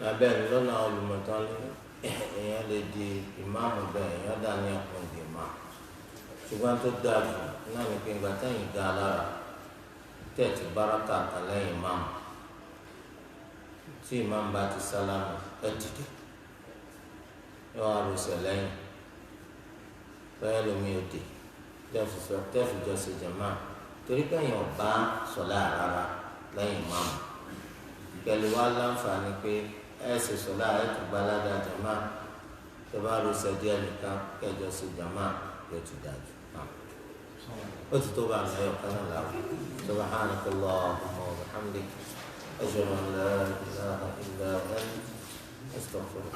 Abẹ́rẹ́ lọ́nà olùmọ̀tán èèyàn lè di ìmáàmù bẹ́ẹ̀ èèyàn dà ní ẹ̀kọ́ ìdí ìmáàmù ṣùgbọ́n tó dáa jù náà ní pé ìgbà tẹ̀yìn ga lára tẹ̀tì báràkà kan lẹ́yìn ìmáàmù tí ìmáàmù bá ti sálámù ẹ̀ dìde yóò wá rọṣẹ̀ lẹ́yìn bẹ́ẹ̀ lómi òde tẹ́fù jọ ṣe jàmá torí pé èèyàn bá sọ̀lá rárá lẹ́yìn ìmáàmù pẹ̀lú wa láǹfààní pé ẹ̀ ṣe sọ̀lá ẹ̀ tó gbalada jàmá tó bá rọṣẹ̀ díẹ̀ nìkan kẹjọ ṣe jàmá yóò ti dájú. وتتوب على يوم سبحانك اللهم وبحمدك أشهد أن لا إله إلا أنت أستغفرك